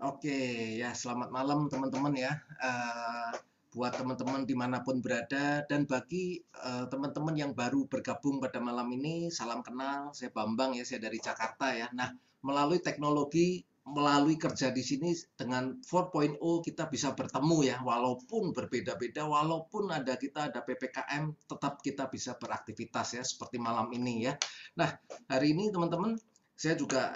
Oke, ya selamat malam teman-teman ya. Eh, Buat teman-teman dimanapun berada dan bagi teman-teman yang baru bergabung pada malam ini, salam kenal. Saya Bambang ya, saya dari Jakarta ya. Nah, melalui teknologi, melalui kerja di sini dengan 4.0 kita bisa bertemu ya, walaupun berbeda-beda, walaupun kita ada PPKM, tetap kita bisa beraktivitas ya, seperti malam ini ya. Nah, hari ini teman-teman saya juga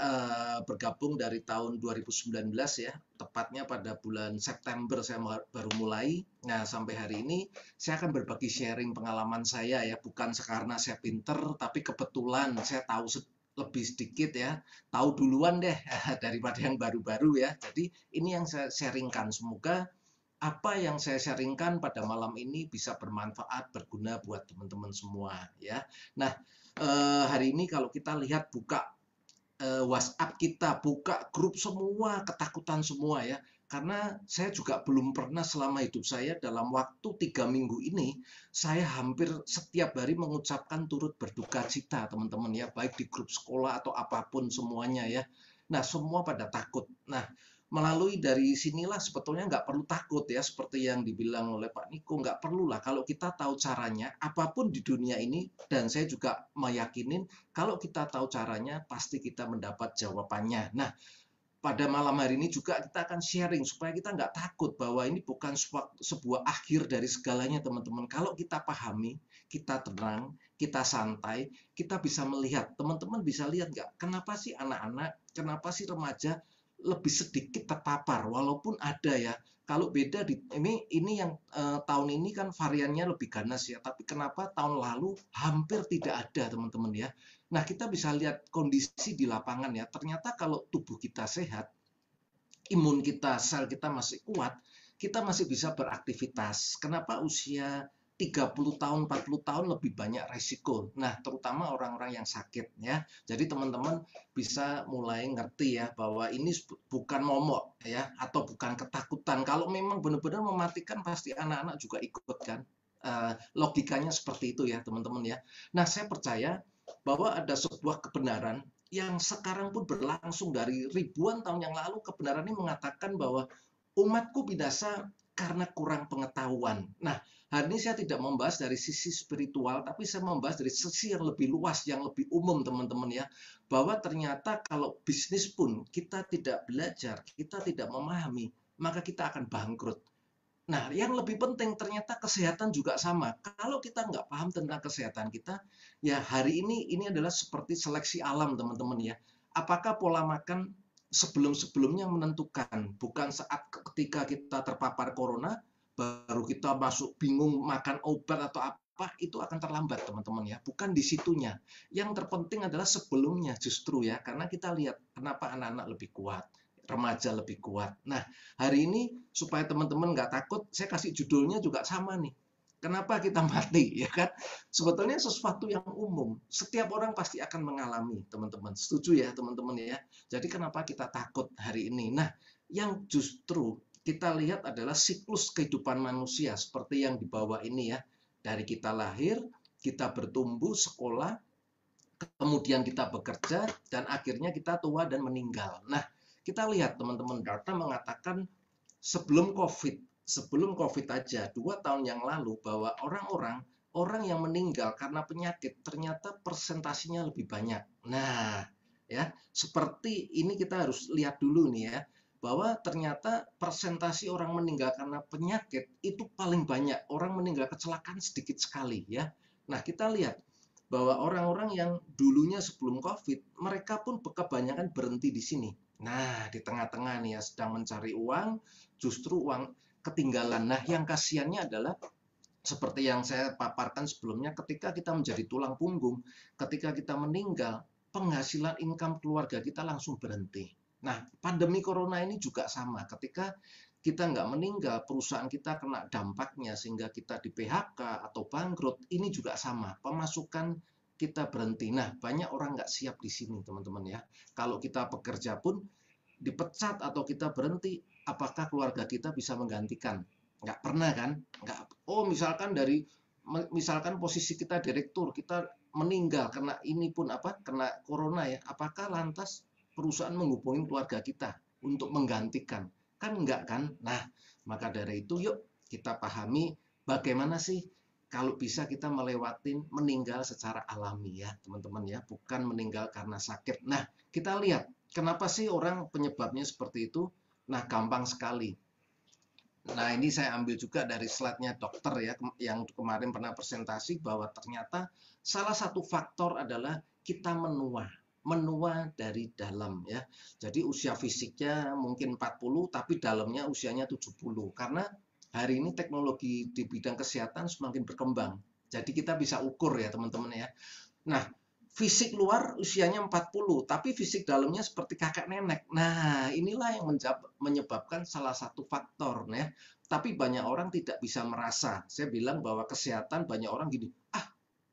bergabung dari tahun 2019 ya, tepatnya pada bulan September saya baru mulai. Nah, sampai hari ini saya akan berbagi sharing pengalaman saya ya, bukan karena saya pinter, tapi kebetulan saya tahu lebih sedikit ya, tahu duluan deh daripada yang baru-baru ya. Jadi ini yang saya sharingkan. Semoga apa yang saya sharingkan pada malam ini bisa bermanfaat, berguna buat teman-teman semua ya. Nah, hari ini kalau kita lihat buka WhatsApp kita, buka grup semua, ketakutan semua ya. Karena saya juga belum pernah selama hidup saya dalam waktu 3 minggu ini, saya hampir setiap hari mengucapkan turut berduka cita teman-teman ya, baik di grup sekolah atau apapun semuanya ya. Nah, semua pada takut. Nah, melalui dari sinilah sebetulnya nggak perlu takut ya, seperti yang dibilang oleh Pak Niko, nggak perlu lah kalau kita tahu caranya, apapun di dunia ini, dan saya juga meyakinin kalau kita tahu caranya, pasti kita mendapat jawabannya. Nah, pada malam hari ini juga kita akan sharing supaya kita nggak takut bahwa ini bukan sebuah akhir dari segalanya, teman-teman. Kalau kita pahami, kita tenang, kita santai, kita bisa melihat. Teman-teman bisa lihat nggak? Kenapa sih anak-anak, kenapa sih remaja lebih sedikit terpapar, walaupun ada ya. Kalau beda di ini yang tahun ini kan variannya lebih ganas ya, tapi kenapa tahun lalu hampir tidak ada, teman-teman ya. Nah, kita bisa lihat kondisi di lapangan ya. Ternyata kalau tubuh kita sehat, imun kita, sel kita masih kuat, kita masih bisa beraktivitas. Kenapa usia 30 tahun, 40 tahun lebih banyak resiko. Nah, terutama orang-orang yang sakit ya. Jadi teman-teman bisa mulai ngerti ya bahwa ini bukan momok ya atau bukan ketakutan. Kalau memang benar-benar mematikan pasti anak-anak juga ikut kan. Logikanya seperti itu ya, teman-teman ya. Nah, saya percaya bahwa ada sebuah kebenaran yang sekarang pun berlangsung dari ribuan tahun yang lalu. Kebenaran ini mengatakan bahwa umatku binasa karena kurang pengetahuan. Nah, hari ini saya tidak membahas dari sisi spiritual, tapi saya membahas dari sisi yang lebih luas, yang lebih umum, teman-teman ya. Bahwa ternyata kalau bisnis pun kita tidak belajar, kita tidak memahami, maka kita akan bangkrut. Nah, yang lebih penting ternyata kesehatan juga sama. Kalau kita nggak paham tentang kesehatan kita, ya hari ini adalah seperti seleksi alam, teman-teman ya. Apakah pola makan sebelum-sebelumnya menentukan, bukan saat ketika kita terpapar corona, baru kita masuk bingung makan obat atau apa, itu akan terlambat, teman-teman ya. Bukan di situnya. Yang terpenting adalah sebelumnya justru ya, karena kita lihat kenapa anak-anak lebih kuat, remaja lebih kuat. Nah, hari ini supaya teman-teman nggak takut, saya kasih judulnya juga sama nih. Kenapa kita mati, ya kan? Sebetulnya sesuatu yang umum. Setiap orang pasti akan mengalami, teman-teman. Setuju ya, teman-teman ya? Jadi kenapa kita takut hari ini? Nah, yang justru kita lihat adalah siklus kehidupan manusia seperti yang dibawa ini ya. Dari kita lahir, kita bertumbuh, sekolah, kemudian kita bekerja, dan akhirnya kita tua dan meninggal. Nah, kita lihat teman-teman, data mengatakan sebelum COVID aja 2 tahun yang lalu bahwa orang yang meninggal karena penyakit ternyata persentasinya lebih banyak. Nah, ya seperti ini kita harus lihat dulu nih ya bahwa ternyata persentasi orang meninggal karena penyakit itu paling banyak. Orang meninggal kecelakaan sedikit sekali ya. Nah, kita lihat bahwa orang-orang yang dulunya sebelum COVID, mereka pun kebanyakan berhenti di sini. Nah, di tengah-tengah nih ya sedang mencari uang, justru uang ketinggalan. Nah, yang kasihannya adalah seperti yang saya paparkan sebelumnya, ketika kita menjadi tulang punggung, ketika kita meninggal, penghasilan income keluarga kita langsung berhenti. Nah, pandemi corona ini juga sama. Ketika kita nggak meninggal, perusahaan kita kena dampaknya sehingga kita di PHK atau bangkrut, ini juga sama. Pemasukan kita berhenti. Nah, banyak orang nggak siap di sini, teman-teman ya. Kalau kita bekerja pun dipecat atau kita berhenti, apakah keluarga kita bisa menggantikan? Nggak pernah kan? Nggak. Oh, misalkan posisi kita direktur, kita meninggal kena ini pun kena corona ya. Apakah lantas perusahaan menghubungi keluarga kita? untuk menggantikan. Kan enggak kan? Nah, maka dari itu yuk kita pahami bagaimana sih kalau bisa kita melewatin meninggal secara alami ya teman-teman ya, bukan meninggal karena sakit. Nah, kita lihat kenapa sih orang penyebabnya seperti itu? Nah, gampang sekali. Nah, ini saya ambil juga dari slide-nya dokter ya, yang kemarin pernah presentasi bahwa ternyata salah satu faktor adalah kita menua. Menua dari dalam ya. Jadi usia fisiknya mungkin 40 tapi dalamnya usianya 70. Karena hari ini teknologi di bidang kesehatan semakin berkembang. Jadi kita bisa ukur ya teman-teman ya. Nah, fisik luar usianya 40, tapi fisik dalamnya seperti kakek nenek. Nah, inilah yang menyebabkan salah satu faktor ya. Tapi banyak orang tidak bisa merasa. Saya bilang bahwa kesehatan banyak orang gini,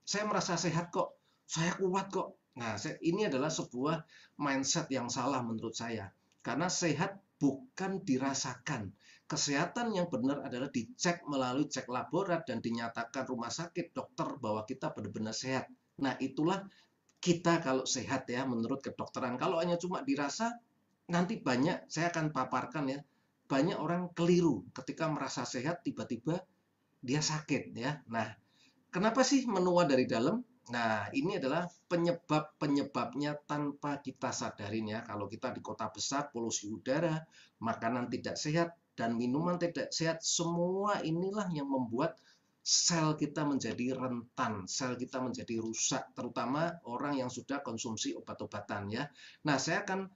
saya merasa sehat kok, saya kuat kok. Nah, ini adalah sebuah mindset yang salah menurut saya. Karena sehat bukan dirasakan. Kesehatan yang benar adalah dicek melalui cek laborat dan dinyatakan rumah sakit dokter bahwa kita benar-benar sehat. Nah, itulah kita kalau sehat ya menurut kedokteran. Kalau hanya cuma dirasa, nanti banyak, saya akan paparkan ya, banyak orang keliru ketika merasa sehat tiba-tiba dia sakit ya. Nah, kenapa sih menua dari dalam? Nah, ini adalah penyebab-penyebabnya tanpa kita sadarin ya. Kalau kita di kota besar, polusi udara, makanan tidak sehat, dan minuman tidak sehat, semua inilah yang membuat sel kita menjadi rentan, sel kita menjadi rusak, terutama orang yang sudah konsumsi obat-obatan ya. Nah, saya akan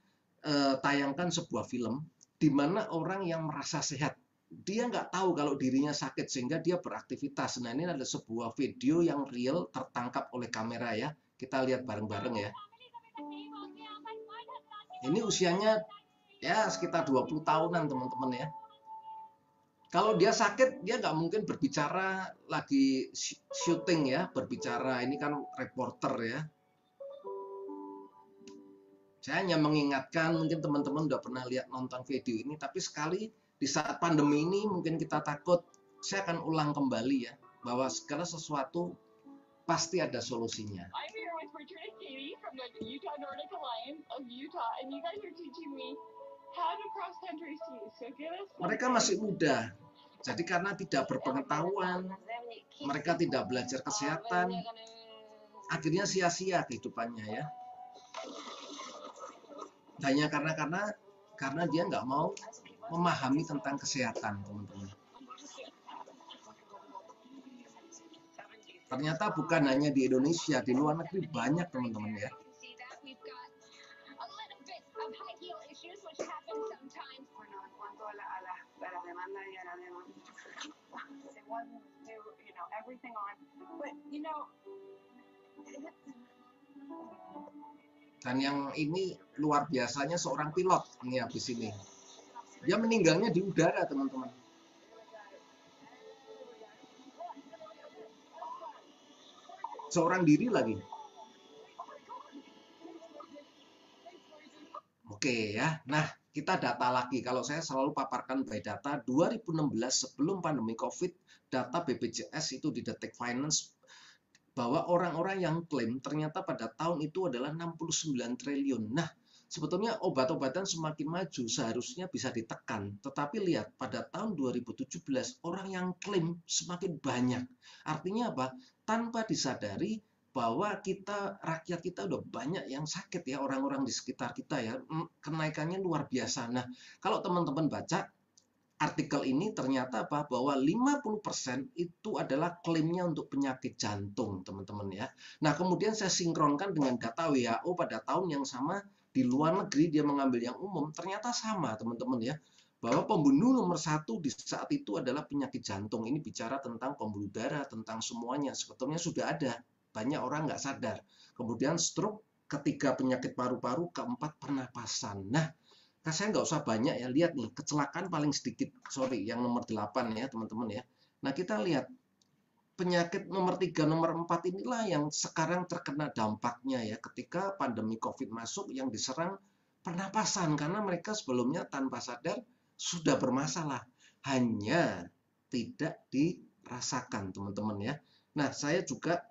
tayangkan sebuah film di mana orang yang merasa sehat, dia nggak tahu kalau dirinya sakit sehingga dia beraktivitas. Nah, ini ada sebuah video yang real tertangkap oleh kamera ya. Kita lihat bareng-bareng ya. Ini usianya ya sekitar 20 tahunan teman-teman ya. Kalau dia sakit, dia nggak mungkin berbicara lagi syuting ya, berbicara ini kan reporter ya. Saya hanya mengingatkan, mungkin teman-teman udah pernah lihat nonton video ini, tapi sekali di saat pandemi ini mungkin kita takut, saya akan ulang kembali ya, bahwa segala sesuatu pasti ada solusinya. Mereka masih muda, jadi karena tidak berpengetahuan, mereka tidak belajar kesehatan, akhirnya sia-sia kehidupannya ya. Hanya karena dia nggak mau memahami tentang kesehatan, teman-teman. Ternyata bukan hanya di Indonesia, di luar negeri banyak teman-teman ya. Dan yang ini luar biasanya seorang pilot ini habis ini. Dia meninggalnya di udara, teman-teman. Seorang diri lagi. Oke ya. Nah, kita data lagi. Kalau saya selalu paparkan by data 2016 sebelum pandemi Covid, data BPJS itu di Detik Finance bahwa orang-orang yang klaim ternyata pada tahun itu adalah 69 triliun. Nah, sebetulnya obat-obatan semakin maju seharusnya bisa ditekan. Tetapi lihat, pada tahun 2017 orang yang klaim semakin banyak. Artinya apa? Tanpa disadari bahwa rakyat kita udah banyak yang sakit ya, orang-orang di sekitar kita ya, kenaikannya luar biasa. Nah, kalau teman-teman baca artikel ini ternyata apa? Bahwa 50% itu adalah klaimnya untuk penyakit jantung, teman-teman ya. Nah, kemudian saya sinkronkan dengan data WHO pada tahun yang sama di luar negeri, dia mengambil yang umum, ternyata sama, teman-teman ya. Bahwa pembunuh nomor 1 di saat itu adalah penyakit jantung. Ini bicara tentang pembuluh darah, tentang semuanya. Sebetulnya sudah ada. Banyak orang nggak sadar. Kemudian stroke, ketiga penyakit paru-paru, keempat pernapasan. Nah, saya nggak usah banyak ya, lihat nih, kecelakaan paling sedikit, sorry, yang nomor 8 ya teman-teman ya. Nah, kita lihat, penyakit nomor 3, nomor 4 inilah yang sekarang terkena dampaknya ya, ketika pandemi COVID masuk yang diserang pernapasan, karena mereka sebelumnya tanpa sadar sudah bermasalah, hanya tidak dirasakan teman-teman ya. Nah, saya juga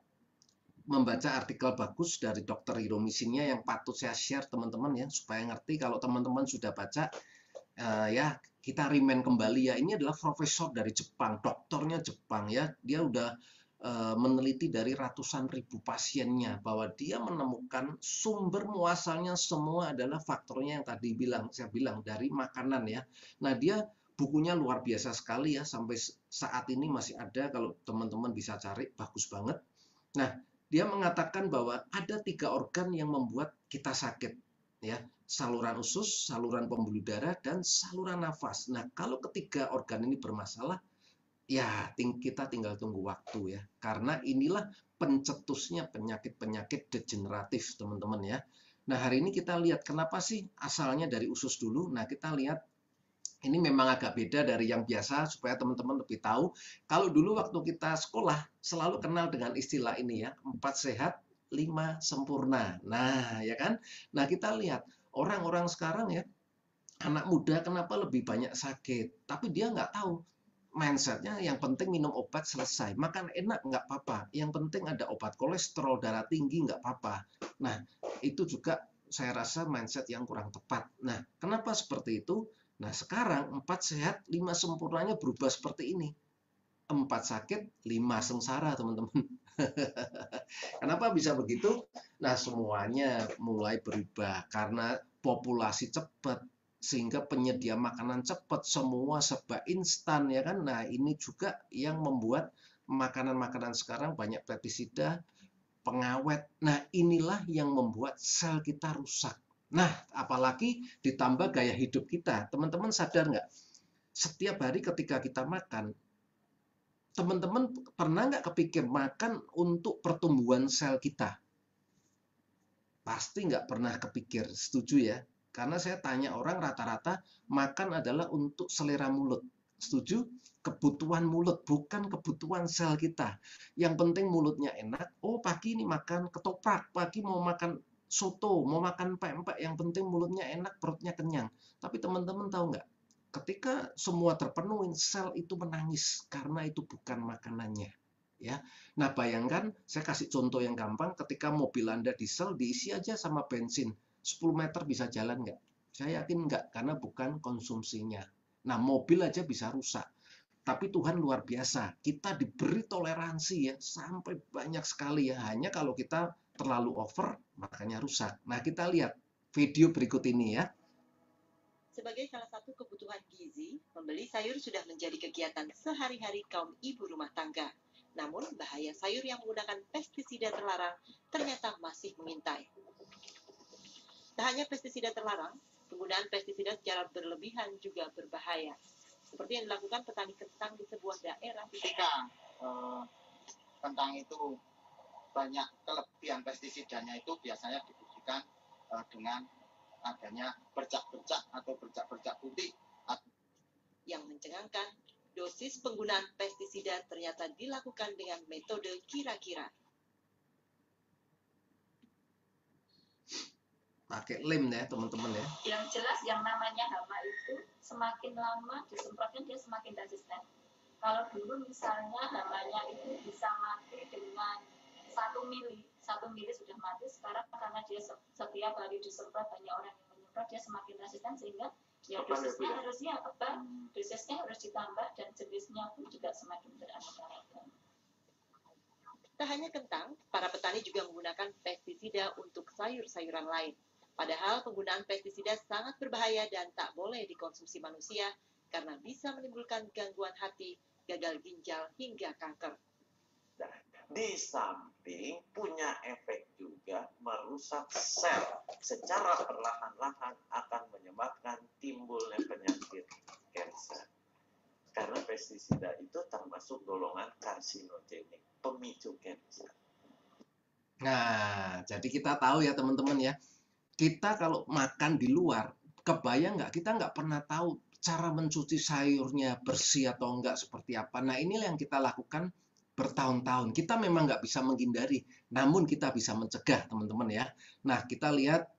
membaca artikel bagus dari Dr. Hiromi yang patut saya share teman-teman ya, supaya ngerti. Kalau teman-teman sudah baca, ya kita remind kembali ya, ini adalah profesor dari Jepang, dokternya Jepang ya, dia udah meneliti dari ratusan ribu pasiennya, bahwa dia menemukan sumber muasalnya semua adalah faktornya yang tadi saya bilang dari makanan ya. Nah, dia bukunya luar biasa sekali ya, sampai saat ini masih ada, kalau teman-teman bisa cari, bagus banget. Nah, dia mengatakan bahwa ada 3 organ yang membuat kita sakit ya, saluran usus, saluran pembuluh darah, dan saluran nafas. Nah, kalau ketiga organ ini bermasalah, ya kita tinggal tunggu waktu ya, karena inilah pencetusnya penyakit-penyakit degeneratif teman-teman ya. Nah, hari ini kita lihat kenapa sih asalnya dari usus dulu. Nah, kita lihat ini memang agak beda dari yang biasa, supaya teman-teman lebih tahu. Kalau dulu waktu kita sekolah selalu kenal dengan istilah ini ya, 4 sehat 5 sempurna. Nah ya kan, nah kita lihat orang-orang sekarang ya, anak muda kenapa lebih banyak sakit, tapi dia nggak tahu mindsetnya, yang penting minum obat selesai, makan enak nggak apa-apa, yang penting ada obat kolesterol, darah tinggi nggak apa-apa. Nah, itu juga saya rasa mindset yang kurang tepat. Nah, kenapa seperti itu? Nah, sekarang 4 sehat 5 sempurnanya berubah seperti ini. 4 sakit 5 sengsara teman-teman. Kenapa bisa begitu? Nah, semuanya mulai berubah karena populasi cepat, sehingga penyedia makanan cepat, semua serba instan ya kan. Nah, ini juga yang membuat makanan-makanan sekarang banyak pestisida, pengawet. Nah, inilah yang membuat sel kita rusak. Nah, apalagi ditambah gaya hidup kita. Teman-teman sadar nggak? Setiap hari ketika kita makan, teman-teman pernah nggak kepikir makan untuk pertumbuhan sel kita? Pasti nggak pernah kepikir, setuju ya? Karena saya tanya orang, rata-rata makan adalah untuk selera mulut. Setuju? Kebutuhan mulut, bukan kebutuhan sel kita. Yang penting mulutnya enak. Oh, pagi ini makan ketoprak, pagi mau makan soto, mau makan pempek, yang penting mulutnya enak, perutnya kenyang. Tapi teman-teman tahu nggak? Ketika semua terpenuhi, sel itu menangis karena itu bukan makanannya. Ya, nah bayangkan, saya kasih contoh yang gampang, ketika mobil Anda diesel diisi aja sama bensin, 10 meter bisa jalan nggak? Saya yakin nggak, karena bukan konsumsinya. Nah, mobil aja bisa rusak. Tapi Tuhan luar biasa, kita diberi toleransi ya, sampai banyak sekali ya. Hanya kalau kita terlalu over, makanya rusak. Nah, kita lihat video berikut ini ya. Sebagai salah satu kebutuhan gizi, membeli sayur sudah menjadi kegiatan sehari-hari kaum ibu rumah tangga. Namun, bahaya sayur yang menggunakan pestisida terlarang ternyata masih mengintai. Tak hanya pestisida terlarang, penggunaan pestisida secara berlebihan juga berbahaya. Seperti yang dilakukan petani kentang di sebuah daerah. Ketika kentang itu banyak kelebihan pestisidanya, itu biasanya dibuktikan dengan adanya bercak-bercak atau bercak-bercak putih. Yang mencengangkan, dosis penggunaan pestisida ternyata dilakukan dengan metode kira-kira. Pakai lem ya teman-teman ya. Yang jelas yang namanya hama itu semakin lama disemprotkan dia semakin resisten. Kalau dulu misalnya hamanya itu bisa mati dengan 1 mili sudah mati. Sekarang karena dia setiap hari disemprot, banyak orang yang menyemprot, dia semakin resisten, sehingga ya dosisnya harusnya dosisnya harus ditambah, dan jenisnya pun juga semakin beraneka ragam. Tak hanya kentang, para petani juga menggunakan pestisida untuk sayur-sayuran lain. Padahal penggunaan pestisida sangat berbahaya dan tak boleh dikonsumsi manusia karena bisa menimbulkan gangguan hati, gagal ginjal, hingga kanker. Di samping punya efek juga merusak sel, secara perlahan-lahan akan menyebabkan timbulnya penyakit kanker. Karena pestisida itu termasuk golongan karsinogenik, pemicu kanker. Nah, jadi kita tahu ya teman-teman ya, kita kalau makan di luar, kebayang nggak, kita nggak pernah tahu cara mencuci sayurnya bersih atau enggak, seperti apa. Nah, inilah yang kita lakukan bertahun-tahun. Kita memang nggak bisa menghindari, namun kita bisa mencegah teman-teman ya. Nah, kita lihat,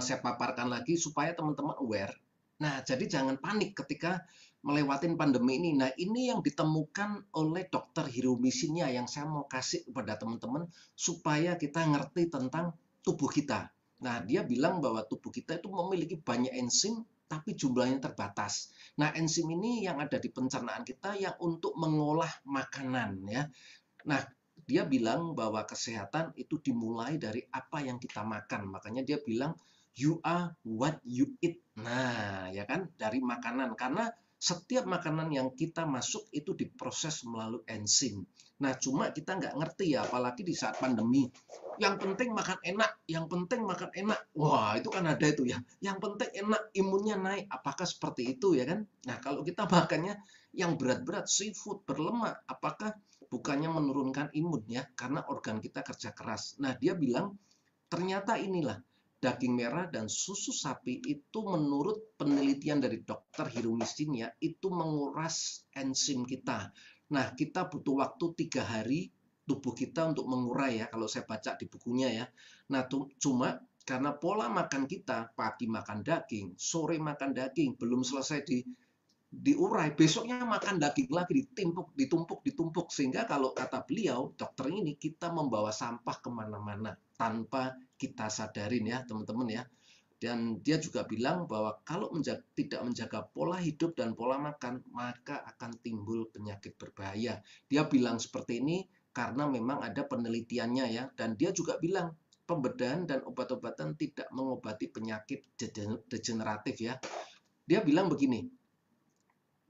saya paparkan lagi supaya teman-teman aware. Nah, jadi jangan panik ketika melewatin pandemi ini. Nah, ini yang ditemukan oleh Dr. Hiromisinya yang saya mau kasih kepada teman-teman supaya kita ngerti tentang tubuh kita. Nah, dia bilang bahwa tubuh kita itu memiliki banyak enzim, tapi jumlahnya terbatas. Nah, enzim ini yang ada di pencernaan kita yang untuk mengolah makanan ya. Nah, dia bilang bahwa kesehatan itu dimulai dari apa yang kita makan. Makanya dia bilang you are what you eat. Nah, ya kan, dari makanan. Karena setiap makanan yang kita masuk itu diproses melalui enzim. Nah, cuma kita nggak ngerti ya, apalagi di saat pandemi. Yang penting makan enak, yang penting makan enak. Wah, itu kan ada itu ya. Yang penting enak, imunnya naik. Apakah seperti itu ya kan? Nah, kalau kita makannya yang berat-berat, seafood, berlemak, apakah bukannya menurunkan imun ya? Karena organ kita kerja keras. Nah, dia bilang ternyata inilah daging merah dan susu sapi itu menurut penelitian dari Dr. Hiromisinya itu menguras enzim kita. Nah, kita butuh waktu 3 hari tubuh kita untuk mengurai ya, kalau saya baca di bukunya ya. Nah, cuma karena pola makan kita, pagi makan daging, sore makan daging, belum selesai diurai, besoknya makan daging lagi, ditumpuk, sehingga kalau kata beliau, dokter ini, kita membawa sampah kemana-mana tanpa kita sadarin ya teman-teman ya. Dan dia juga bilang bahwa kalau tidak menjaga pola hidup dan pola makan, maka akan timbul penyakit berbahaya. Dia bilang seperti ini karena memang ada penelitiannya ya, dan dia juga bilang pembedahan dan obat-obatan tidak mengobati penyakit degeneratif ya. Dia bilang begini,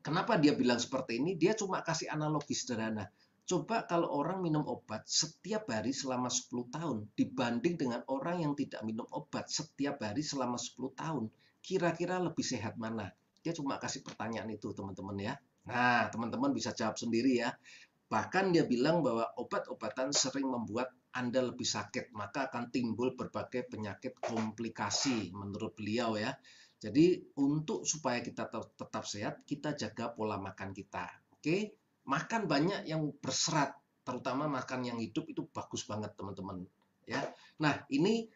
kenapa dia bilang seperti ini? Dia cuma kasih analogi sederhana. Coba kalau orang minum obat setiap hari selama 10 tahun dibanding dengan orang yang tidak minum obat setiap hari selama 10 tahun. Kira-kira lebih sehat mana? Dia cuma kasih pertanyaan itu teman-teman ya. Nah, teman-teman bisa jawab sendiri ya. Bahkan dia bilang bahwa obat-obatan sering membuat Anda lebih sakit, maka akan timbul berbagai penyakit komplikasi menurut beliau ya. Jadi untuk supaya kita tetap sehat, kita jaga pola makan kita. Oke, makan banyak yang berserat, terutama makan yang hidup itu bagus banget teman-teman. Ya, nah ini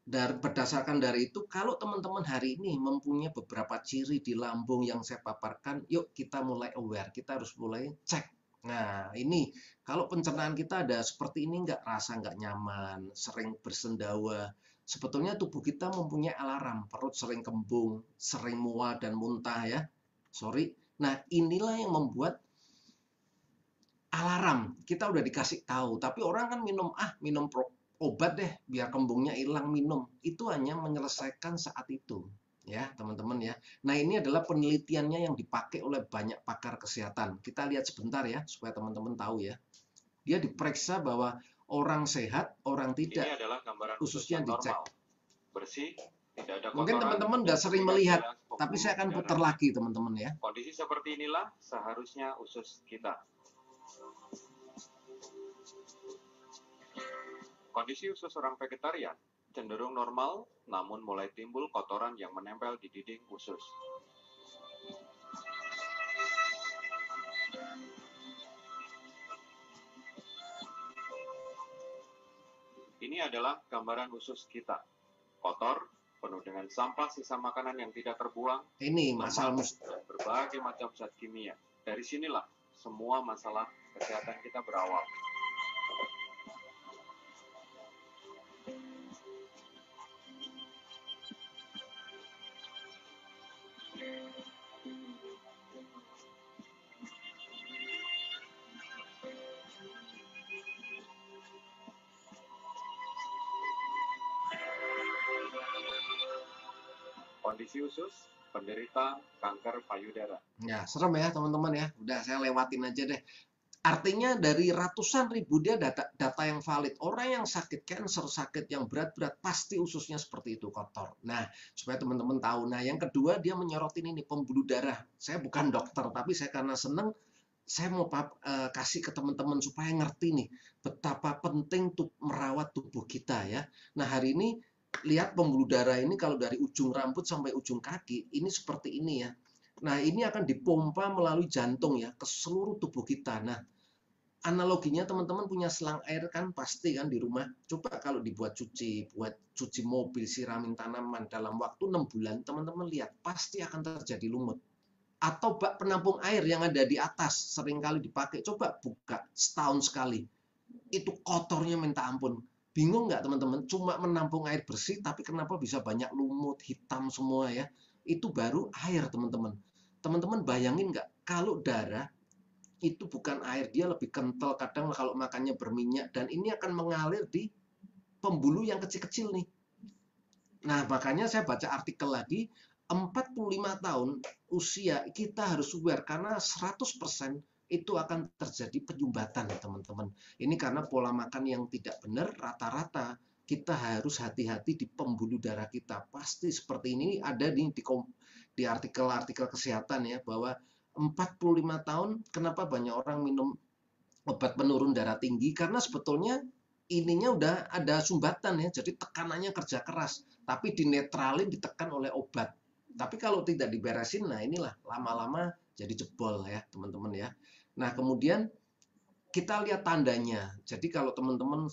berdasarkan dari itu, kalau teman-teman hari ini mempunyai beberapa ciri di lambung yang saya paparkan, yuk kita mulai aware, kita harus mulai cek. Nah ini, kalau pencernaan kita ada seperti ini nggak, rasa nggak nyaman, sering bersendawa, sebetulnya tubuh kita mempunyai alarm, perut sering kembung, sering mual dan muntah ya. Sorry. Nah, inilah yang membuat alarm. Kita udah dikasih tahu, tapi orang kan minum obat deh biar kembungnya hilang, minum. Itu hanya menyelesaikan saat itu. Ya, teman-teman ya. Nah, ini adalah penelitiannya yang dipakai oleh banyak pakar kesehatan. Kita lihat sebentar ya supaya teman-teman tahu ya. Dia diperiksa bahwa orang sehat, orang tidak, Ini adalah gambaran khususnya usus yang dicek. normal, bersih, tidak ada Mungkin kotoran, teman-teman udah sering tidak melihat, jelas pembuluh tapi saya akan darah. putar lagi teman-teman ya. Kondisi seperti inilah seharusnya usus kita. Kondisi usus orang vegetarian cenderung normal, namun mulai timbul kotoran yang menempel di dinding usus. Ini adalah gambaran usus kita. Kotor, penuh dengan sampah sisa makanan yang tidak terbuang, Ini masalah dan berbagai macam zat kimia. Dari sinilah semua masalah kesehatan kita berawal. Kondisi usus, penderita kanker payudara. Ya, serem ya teman-teman ya. Udah saya lewatin aja deh. Artinya dari ratusan ribu dia data yang valid. Orang yang sakit cancer, sakit yang berat-berat, pasti ususnya seperti itu, kotor. Nah, supaya teman-teman tahu. Nah, yang kedua dia menyorotin ini, pembuluh darah. Saya bukan dokter, tapi saya karena seneng, saya mau kasih ke teman-teman supaya ngerti nih, betapa penting merawat tubuh kita ya. Nah, hari ini lihat pembuluh darah ini kalau dari ujung rambut sampai ujung kaki, ini seperti ini ya. Nah, ini akan dipompa melalui jantung ya ke seluruh tubuh kita. Nah, analoginya teman-teman punya selang air kan pasti kan di rumah. Coba kalau dibuat buat cuci mobil, siramin tanaman dalam waktu 6 bulan, teman-teman lihat pasti akan terjadi lumut. Atau bak penampung air yang ada di atas seringkali dipakai, coba buka setahun sekali. Itu kotornya minta ampun. Bingung nggak teman-teman? Cuma menampung air bersih, tapi kenapa bisa banyak lumut, hitam semua ya? Itu baru air teman-teman. Teman-teman bayangin nggak kalau darah itu bukan air, dia lebih kental, kadang kalau makannya berminyak, dan ini akan mengalir di pembuluh yang kecil-kecil nih. Nah, makanya saya baca artikel lagi, 45 tahun usia kita harus aware, karena 100% itu akan terjadi penyumbatan, teman-teman. Ini karena pola makan yang tidak benar, rata-rata kita harus hati-hati di pembuluh darah kita. Pasti seperti ini ada di artikel-artikel kesehatan ya, bahwa 45 tahun, kenapa banyak orang minum obat penurun darah tinggi? Karena sebetulnya ininya udah ada sumbatan ya, jadi tekanannya kerja keras, tapi dinetralin, ditekan oleh obat. Tapi kalau tidak diberesin, nah inilah lama-lama jadi jebol ya teman-teman ya. Nah kemudian kita lihat tandanya. Jadi kalau teman-teman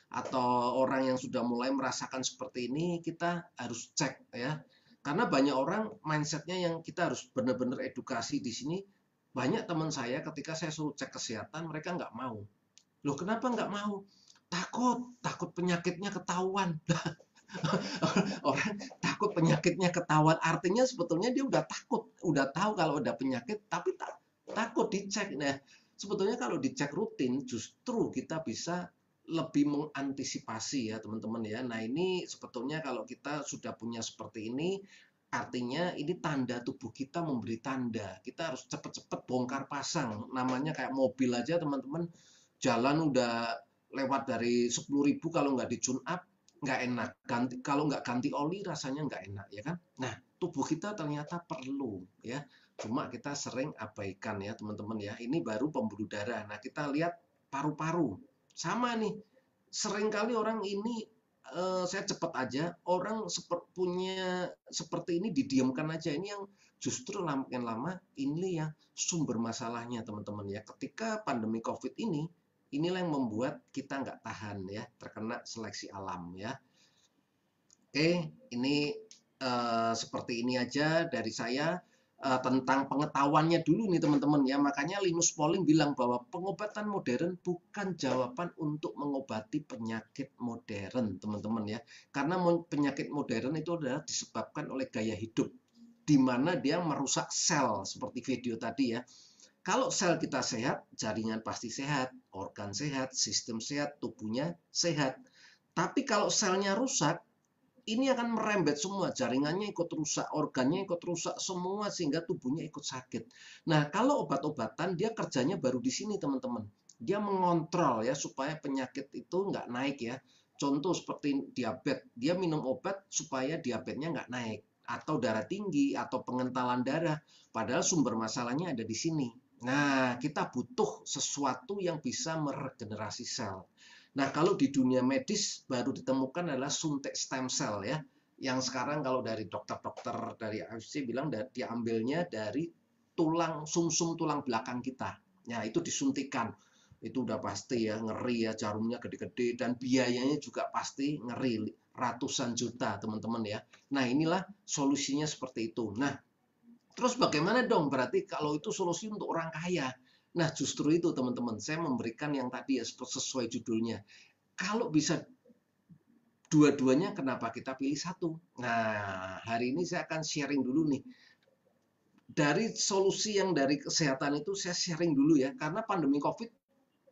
atau orang yang sudah mulai merasakan seperti ini, kita harus cek ya. Karena banyak orang mindsetnya yang kita harus benar-benar edukasi di sini. Banyak teman saya ketika saya suruh cek kesehatan, mereka nggak mau. Loh kenapa nggak mau? Takut penyakitnya ketahuan. Orang takut penyakitnya ketahuan, artinya sebetulnya dia udah takut, udah tahu kalau ada penyakit, tapi takut dicek. Nah, sebetulnya kalau dicek rutin, justru kita bisa lebih mengantisipasi ya teman-teman ya. Nah ini sebetulnya kalau kita sudah punya seperti ini, artinya ini tanda tubuh kita memberi tanda. Kita harus cepet-cepet bongkar pasang. Namanya kayak mobil aja teman-teman, jalan udah lewat dari 10.000 kalau nggak di tune up, nggak enak. Kalau nggak ganti oli rasanya nggak enak ya kan. Nah tubuh kita ternyata perlu ya. Cuma kita sering abaikan ya teman-teman ya. Ini baru pembuluh darah. Nah kita lihat paru-paru. Sama nih, seringkali orang ini saya cepat aja, orang punya seperti ini didiamkan aja. Ini yang justru makin lama ini ya sumber masalahnya teman-teman ya. Ketika pandemi COVID ini, inilah yang membuat kita nggak tahan ya, terkena seleksi alam ya. Oke, ini seperti ini aja dari saya. Tentang pengetahuannya dulu nih teman-teman ya. Makanya Linus Pauling bilang bahwa pengobatan modern bukan jawaban untuk mengobati penyakit modern teman-teman ya. Karena penyakit modern itu adalah disebabkan oleh gaya hidup, di mana dia merusak sel seperti video tadi ya. Kalau sel kita sehat, jaringan pasti sehat, organ sehat, sistem sehat, tubuhnya sehat. Tapi kalau selnya rusak, ini akan merembet semua, jaringannya ikut rusak, organnya ikut rusak semua, sehingga tubuhnya ikut sakit. Nah, kalau obat-obatan, dia kerjanya baru di sini, teman-teman. Dia mengontrol ya, supaya penyakit itu nggak naik ya. Contoh seperti diabetes, dia minum obat supaya diabetesnya nggak naik. Atau darah tinggi, atau pengentalan darah. Padahal sumber masalahnya ada di sini. Nah, kita butuh sesuatu yang bisa meregenerasi sel. Nah, kalau di dunia medis baru ditemukan adalah suntik stem cell ya. Yang sekarang kalau dari dokter-dokter dari AFC bilang diambilnya dari tulang sumsum tulang belakang kita. Nah, itu disuntikan. Itu udah pasti ya, ngeri ya, jarumnya gede-gede dan biayanya juga pasti ngeri, ratusan juta, teman-teman ya. Nah, inilah solusinya seperti itu. Nah, terus bagaimana dong? Berarti kalau itu solusi untuk orang kaya. Nah, justru itu teman-teman, saya memberikan yang tadi ya sesuai judulnya. Kalau bisa dua-duanya, kenapa kita pilih satu? Nah, hari ini saya akan sharing dulu nih. Dari solusi yang dari kesehatan itu saya sharing dulu ya, karena pandemi COVID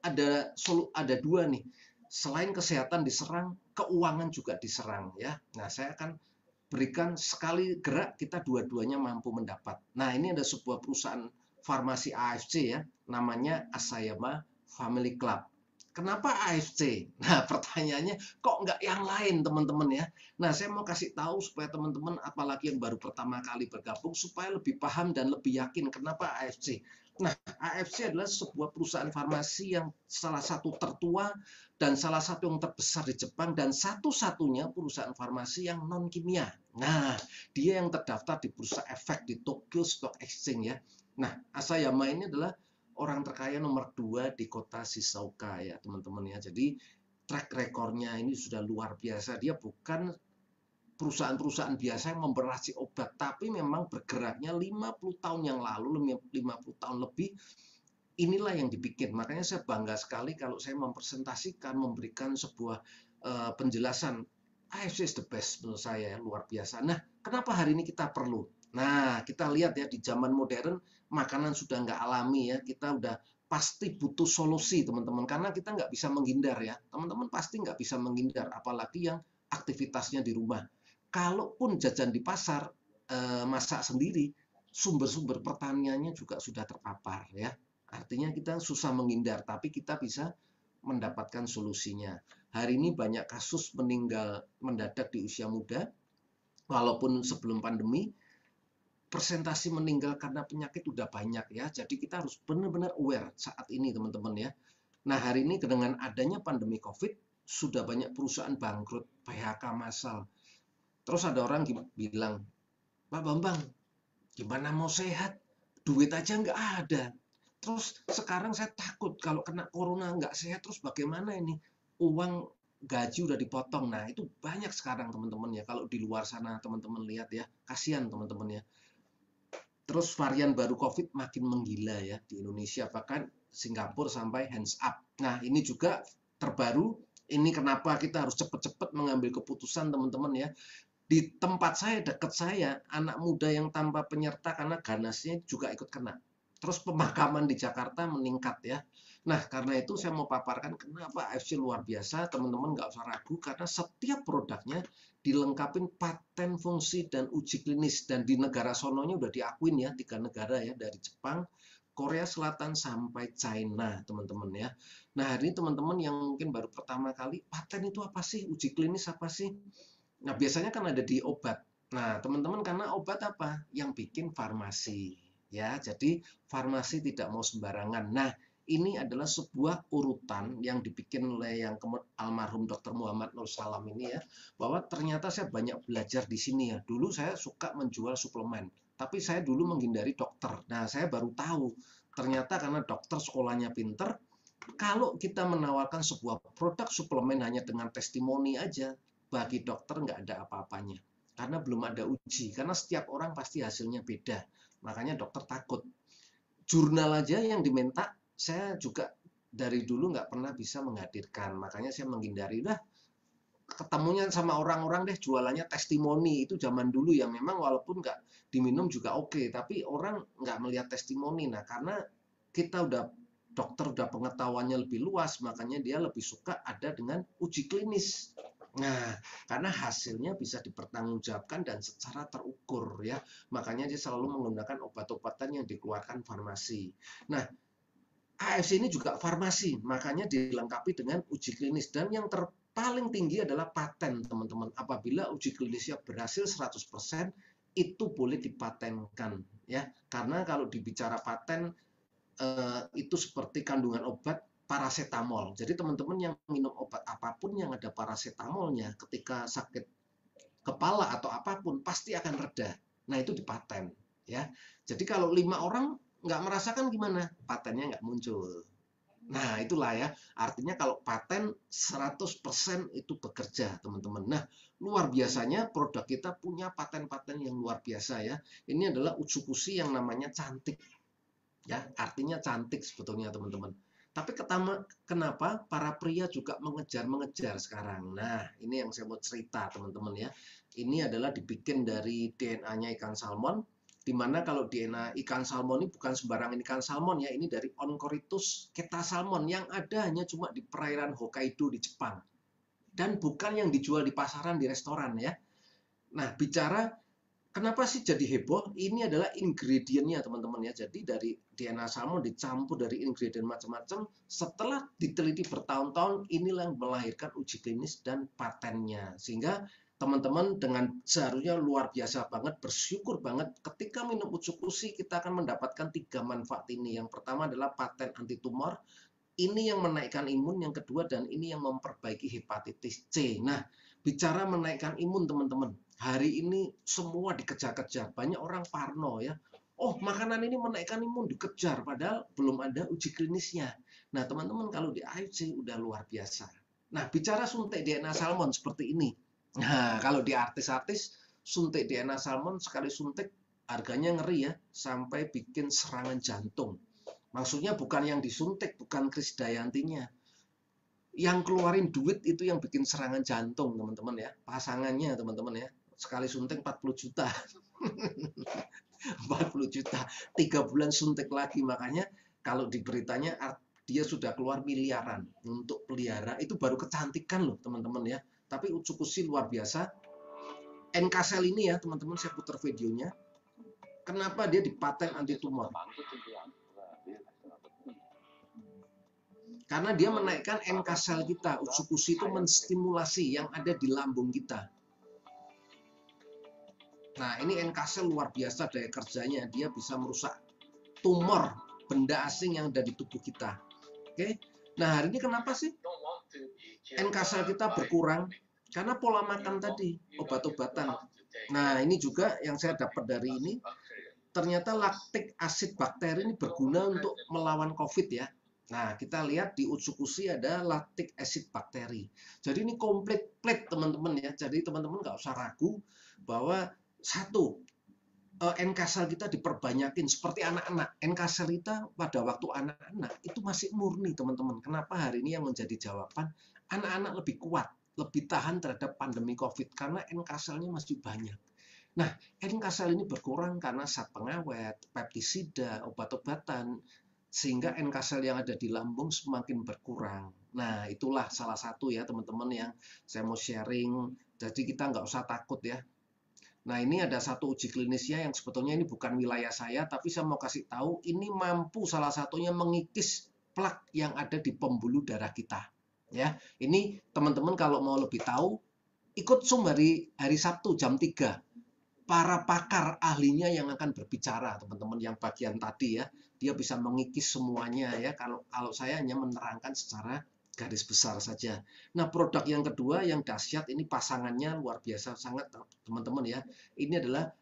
ada dua nih. Selain kesehatan diserang, keuangan juga diserang ya. Nah, saya akan berikan sekali gerak kita dua-duanya mampu mendapat. Nah, ini ada sebuah perusahaan farmasi AFC ya, namanya Asayama Family Club. Kenapa AFC? Nah, pertanyaannya kok nggak yang lain teman-teman ya? Nah, saya mau kasih tahu supaya teman-teman apalagi yang baru pertama kali bergabung supaya lebih paham dan lebih yakin kenapa AFC. Nah, AFC adalah sebuah perusahaan farmasi yang salah satu tertua dan salah satu yang terbesar di Jepang dan satu-satunya perusahaan farmasi yang non kimia. Nah, dia yang terdaftar di Bursa Efek di Tokyo Stock Exchange ya. Nah, Asayama ini adalah orang terkaya nomor 2 di kota Shizuoka ya teman-teman ya. Jadi track recordnya ini sudah luar biasa. Dia bukan perusahaan-perusahaan biasa yang memproduksi obat, tapi memang bergeraknya 50 tahun yang lalu, 50 tahun lebih, inilah yang dibikin. Makanya saya bangga sekali kalau saya mempresentasikan, memberikan sebuah penjelasan, AFC is the best menurut saya, luar biasa. Nah, kenapa hari ini kita perlu? Nah, kita lihat ya, di zaman modern, makanan sudah nggak alami ya, kita udah pasti butuh solusi teman-teman, karena kita nggak bisa menghindar ya, teman-teman pasti nggak bisa menghindar, apalagi yang aktivitasnya di rumah. Kalaupun jajan di pasar, masak sendiri, sumber-sumber pertaniannya juga sudah terpapar ya. Artinya kita susah menghindar, tapi kita bisa mendapatkan solusinya. Hari ini banyak kasus meninggal mendadak di usia muda, walaupun sebelum pandemi, persentase meninggal karena penyakit udah banyak ya. Jadi kita harus benar-benar aware saat ini teman-teman ya. Nah hari ini dengan adanya pandemi COVID, sudah banyak perusahaan bangkrut, PHK massal. Terus ada orang bilang, Pak Bambang, gimana mau sehat? Duit aja nggak ada. Terus sekarang saya takut kalau kena corona nggak sehat, terus bagaimana ini? Uang gaji udah dipotong. Nah itu banyak sekarang teman-teman ya. Kalau di luar sana teman-teman lihat ya, kasihan teman-teman ya. Terus varian baru COVID makin menggila ya di Indonesia, bahkan Singapura sampai hands up. Nah ini juga terbaru, ini kenapa kita harus cepat-cepat mengambil keputusan teman-teman ya. Di tempat saya, dekat saya, anak muda yang tanpa penyerta karena ganasnya juga ikut kena. Terus pemakaman di Jakarta meningkat ya. Nah karena itu saya mau paparkan kenapa AFC luar biasa, teman-teman nggak usah ragu, karena setiap produknya dilengkapin paten fungsi dan uji klinis, dan di negara sononya udah diakuin ya, 3 negara ya, dari Jepang, Korea Selatan sampai China teman-teman ya. Nah hari ini teman-teman yang mungkin baru pertama kali, paten itu apa sih, uji klinis apa sih? Nah biasanya kan ada di obat. Nah teman-teman karena obat apa yang bikin farmasi ya, jadi farmasi tidak mau sembarangan. Nah ini adalah sebuah urutan yang dibikin oleh yang almarhum Dr. Muhammad Nur Salam ini ya, bahwa ternyata saya banyak belajar di sini ya. Dulu saya suka menjual suplemen, tapi saya dulu menghindari dokter. Nah saya baru tahu ternyata karena dokter sekolahnya pinter, kalau kita menawarkan sebuah produk suplemen hanya dengan testimoni aja, bagi dokter nggak ada apa-apanya. Karena belum ada uji, karena setiap orang pasti hasilnya beda. Makanya dokter takut. Jurnal aja yang diminta, saya juga dari dulu nggak pernah bisa menghadirkan. Makanya saya menghindari. Udah ketemunya sama orang-orang deh, jualannya testimoni. Itu zaman dulu ya, memang walaupun nggak diminum juga oke, tapi orang nggak melihat testimoni. Nah karena kita dokter udah pengetahuannya lebih luas, makanya dia lebih suka ada dengan uji klinis. Nah, karena hasilnya bisa dipertanggungjawabkan dan secara terukur ya. Makanya dia selalu menggunakan obat-obatan yang dikeluarkan farmasi. Nah, AFC ini juga farmasi, makanya dilengkapi dengan uji klinis, dan yang paling tinggi adalah paten teman-teman. Apabila uji klinisnya berhasil 100%, itu boleh dipatenkan ya. Karena kalau dibicara paten, itu seperti kandungan obat paracetamol. Jadi teman-teman yang minum obat apapun yang ada paracetamolnya, ketika sakit kepala atau apapun pasti akan reda. Nah itu dipaten ya. Jadi kalau 5 orang nggak merasakan gimana? Patennya nggak muncul. Nah itulah ya, artinya kalau paten 100% itu bekerja teman-teman. Nah luar biasanya produk kita punya paten-paten yang luar biasa ya. Ini adalah Utsukushi yang namanya cantik ya, artinya cantik sebetulnya teman-teman. Tapi kenapa para pria juga mengejar-mengejar sekarang? Nah, ini yang saya mau cerita teman-teman ya. Ini adalah dibikin dari DNA-nya ikan salmon, di mana kalau DNA ikan salmon ini bukan sembarangan ikan salmon ya, ini dari Oncorhynchus ketasalmon yang ada hanya cuma di perairan Hokkaido di Jepang. Dan bukan yang dijual di pasaran, di restoran ya. Nah, bicara kenapa sih jadi heboh? Ini adalah ingredientnya teman-teman ya. Jadi dari DNA salmon dicampur dari ingredient macam-macam. Setelah diteliti bertahun-tahun, inilah yang melahirkan uji klinis dan patennya. Sehingga teman-teman dengan seharusnya luar biasa banget, bersyukur banget ketika minum Utsukushi kita akan mendapatkan 3 manfaat ini. Yang pertama adalah paten anti tumor. Ini yang menaikkan imun, yang kedua dan ini yang memperbaiki hepatitis C. Nah, bicara menaikkan imun teman-teman, hari ini semua dikejar-kejar, banyak orang parno ya. oh makanan ini menaikkan imun, dikejar, padahal belum ada uji klinisnya. Nah teman-teman kalau di AFC udah luar biasa. Nah bicara suntik DNA salmon seperti ini. Nah kalau di artis-artis suntik DNA salmon sekali suntik harganya ngeri ya, sampai bikin serangan jantung. Maksudnya bukan yang disuntik, bukan Krisdayantinya. Yang keluarin duit itu yang bikin serangan jantung teman-teman ya. Pasangannya teman-teman ya. Sekali suntik 40 juta. 40 juta, 3 bulan suntik lagi. Makanya kalau di beritanya dia sudah keluar miliaran untuk pelihara. Itu baru kecantikan loh teman-teman ya. Tapi Utsukushi luar biasa. NK-cell ini ya teman-teman, saya putar videonya. Kenapa dia dipaten anti tumor? Karena dia menaikkan NK-cell kita. Utsukushi itu menstimulasi yang ada di lambung kita. Nah, ini NK-cell luar biasa daya kerjanya. Dia bisa merusak tumor benda asing yang ada di tubuh kita. Oke. Nah, hari ini kenapa sih NK-cell kita berkurang? Karena pola makan tadi, obat-obatan. Nah, ini juga yang saya dapat dari ini. Ternyata laktik asid bakteri ini berguna untuk melawan COVID ya. Nah, kita lihat di Utsukushi ada laktik asid bakteri. Jadi ini komplit teman-teman ya. Jadi teman-teman nggak usah ragu bahwa satu, NK-cell kita diperbanyakin seperti anak-anak. NK-cell kita pada waktu anak-anak itu masih murni teman-teman. Kenapa hari ini yang menjadi jawaban? Anak-anak lebih kuat, lebih tahan terhadap pandemi COVID karena NK-cell-nya masih banyak. Nah, NK-cell ini berkurang karena zat pengawet, peptisida, obat-obatan, sehingga NK-cell yang ada di lambung semakin berkurang. Nah, itulah salah satu ya teman-teman yang saya mau sharing. Jadi kita nggak usah takut ya. Nah, ini ada satu uji klinisnya yang sebetulnya ini bukan wilayah saya, tapi saya mau kasih tahu ini mampu salah satunya mengikis plak yang ada di pembuluh darah kita. Ya, ini teman-teman kalau mau lebih tahu, ikut Zoom hari Sabtu jam 3. Para pakar ahlinya yang akan berbicara, teman-teman yang bagian tadi ya, dia bisa mengikis semuanya ya. Kalau saya hanya menerangkan secara garis besar saja. Nah, produk yang kedua yang dahsyat ini pasangannya luar biasa sangat teman-teman ya. Ini adalah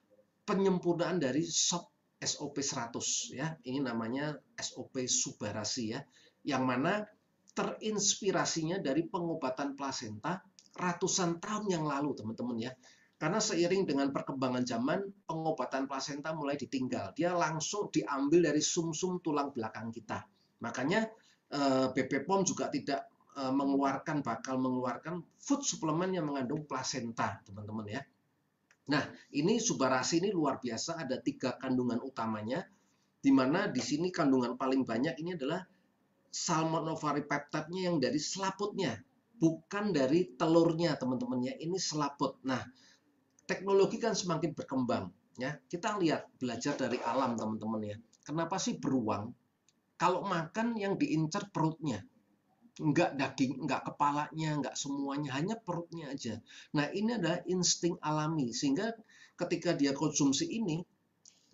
penyempurnaan dari SOP 100 ya. Ini namanya SOP Subarasi ya. Yang mana terinspirasinya dari pengobatan plasenta ratusan tahun yang lalu teman-teman ya. Karena seiring dengan perkembangan zaman, pengobatan plasenta mulai ditinggal. Dia langsung diambil dari sumsum tulang belakang kita. Makanya BP POM juga tidak bakal mengeluarkan food suplemen yang mengandung plasenta, teman-teman ya. Nah, ini Subarasi ini luar biasa, ada 3 kandungan utamanya, di mana di sini kandungan paling banyak ini adalah salmon ovaripeptide-nya yang dari selaputnya, bukan dari telurnya, teman-teman ya. Ini selaput. Nah, teknologi kan semakin berkembang ya. Kita lihat, belajar dari alam, teman-teman ya. Kenapa sih beruang kalau makan yang diincar perutnya, enggak daging, enggak kepalanya, enggak semuanya, hanya perutnya aja. Nah, ini adalah insting alami, sehingga ketika dia konsumsi ini,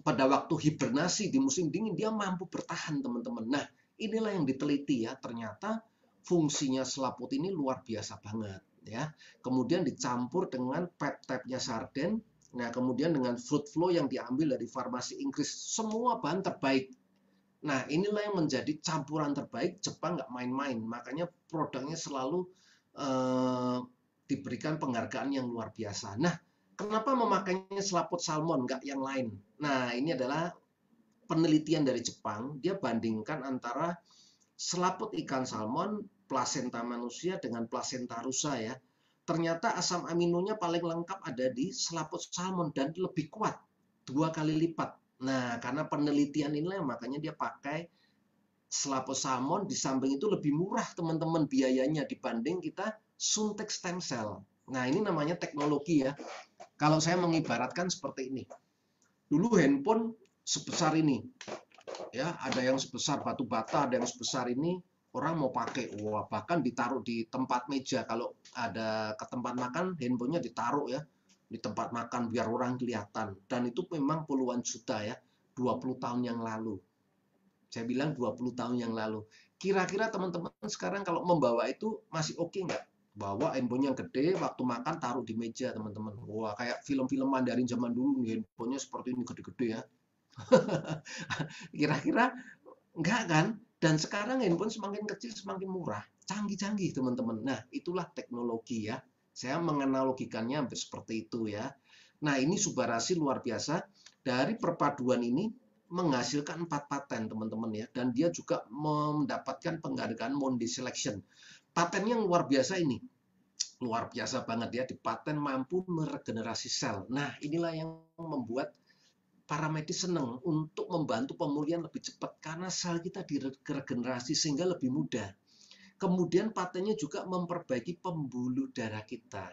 pada waktu hibernasi di musim dingin, dia mampu bertahan, teman-teman. Nah, inilah yang diteliti ya, ternyata fungsinya selaput ini luar biasa banget ya. Kemudian dicampur dengan peptide-nya sarden, nah kemudian dengan fruit flow yang diambil dari farmasi Inggris, semua bahan terbaik. Nah, inilah yang menjadi campuran terbaik. Jepang nggak main-main, makanya produknya selalu diberikan penghargaan yang luar biasa. Nah, kenapa memakainya selaput salmon, nggak yang lain? Nah, ini adalah penelitian dari Jepang. Dia bandingkan antara selaput ikan salmon, plasenta manusia dengan plasenta rusa ya. Ternyata asam aminonya paling lengkap ada di selaput salmon dan lebih kuat, 2 kali lipat. Nah, karena penelitian inilah makanya dia pakai selaput salmon. Di samping itu lebih murah teman-teman biayanya dibanding kita suntik stem cell. Nah, ini namanya teknologi ya. Kalau saya mengibaratkan seperti ini. Dulu handphone sebesar ini. Ya, ada yang sebesar batu bata, ada yang sebesar ini. Orang mau pakai, wah, bahkan ditaruh di tempat meja. Kalau ada ke tempat makan, handphonenya ditaruh ya di tempat makan biar orang kelihatan. Dan itu memang puluhan juta ya, 20 tahun yang lalu. Saya bilang 20 tahun yang lalu. Kira-kira teman-teman sekarang kalau membawa itu masih oke nggak? Bawa handphone yang gede, waktu makan taruh di meja teman-teman. Wah, kayak film-film Mandarin zaman dulu, handphonenya seperti ini gede-gede ya. Kira-kira enggak kan? Dan sekarang handphone semakin kecil semakin murah, canggih-canggih teman-teman. Nah, itulah teknologi ya. Saya menganalogikannya hampir seperti itu ya. Nah, ini Subarashi luar biasa. Dari perpaduan ini menghasilkan 4 paten teman-teman ya. Dan dia juga mendapatkan penghargaan Monde Selection. Patennya luar biasa ini. Luar biasa banget ya. Di paten mampu meregenerasi sel. Nah, inilah yang membuat para medis senang untuk membantu pemulihan lebih cepat karena sel kita diregenerasi sehingga lebih mudah. Kemudian patennya juga memperbaiki pembuluh darah kita.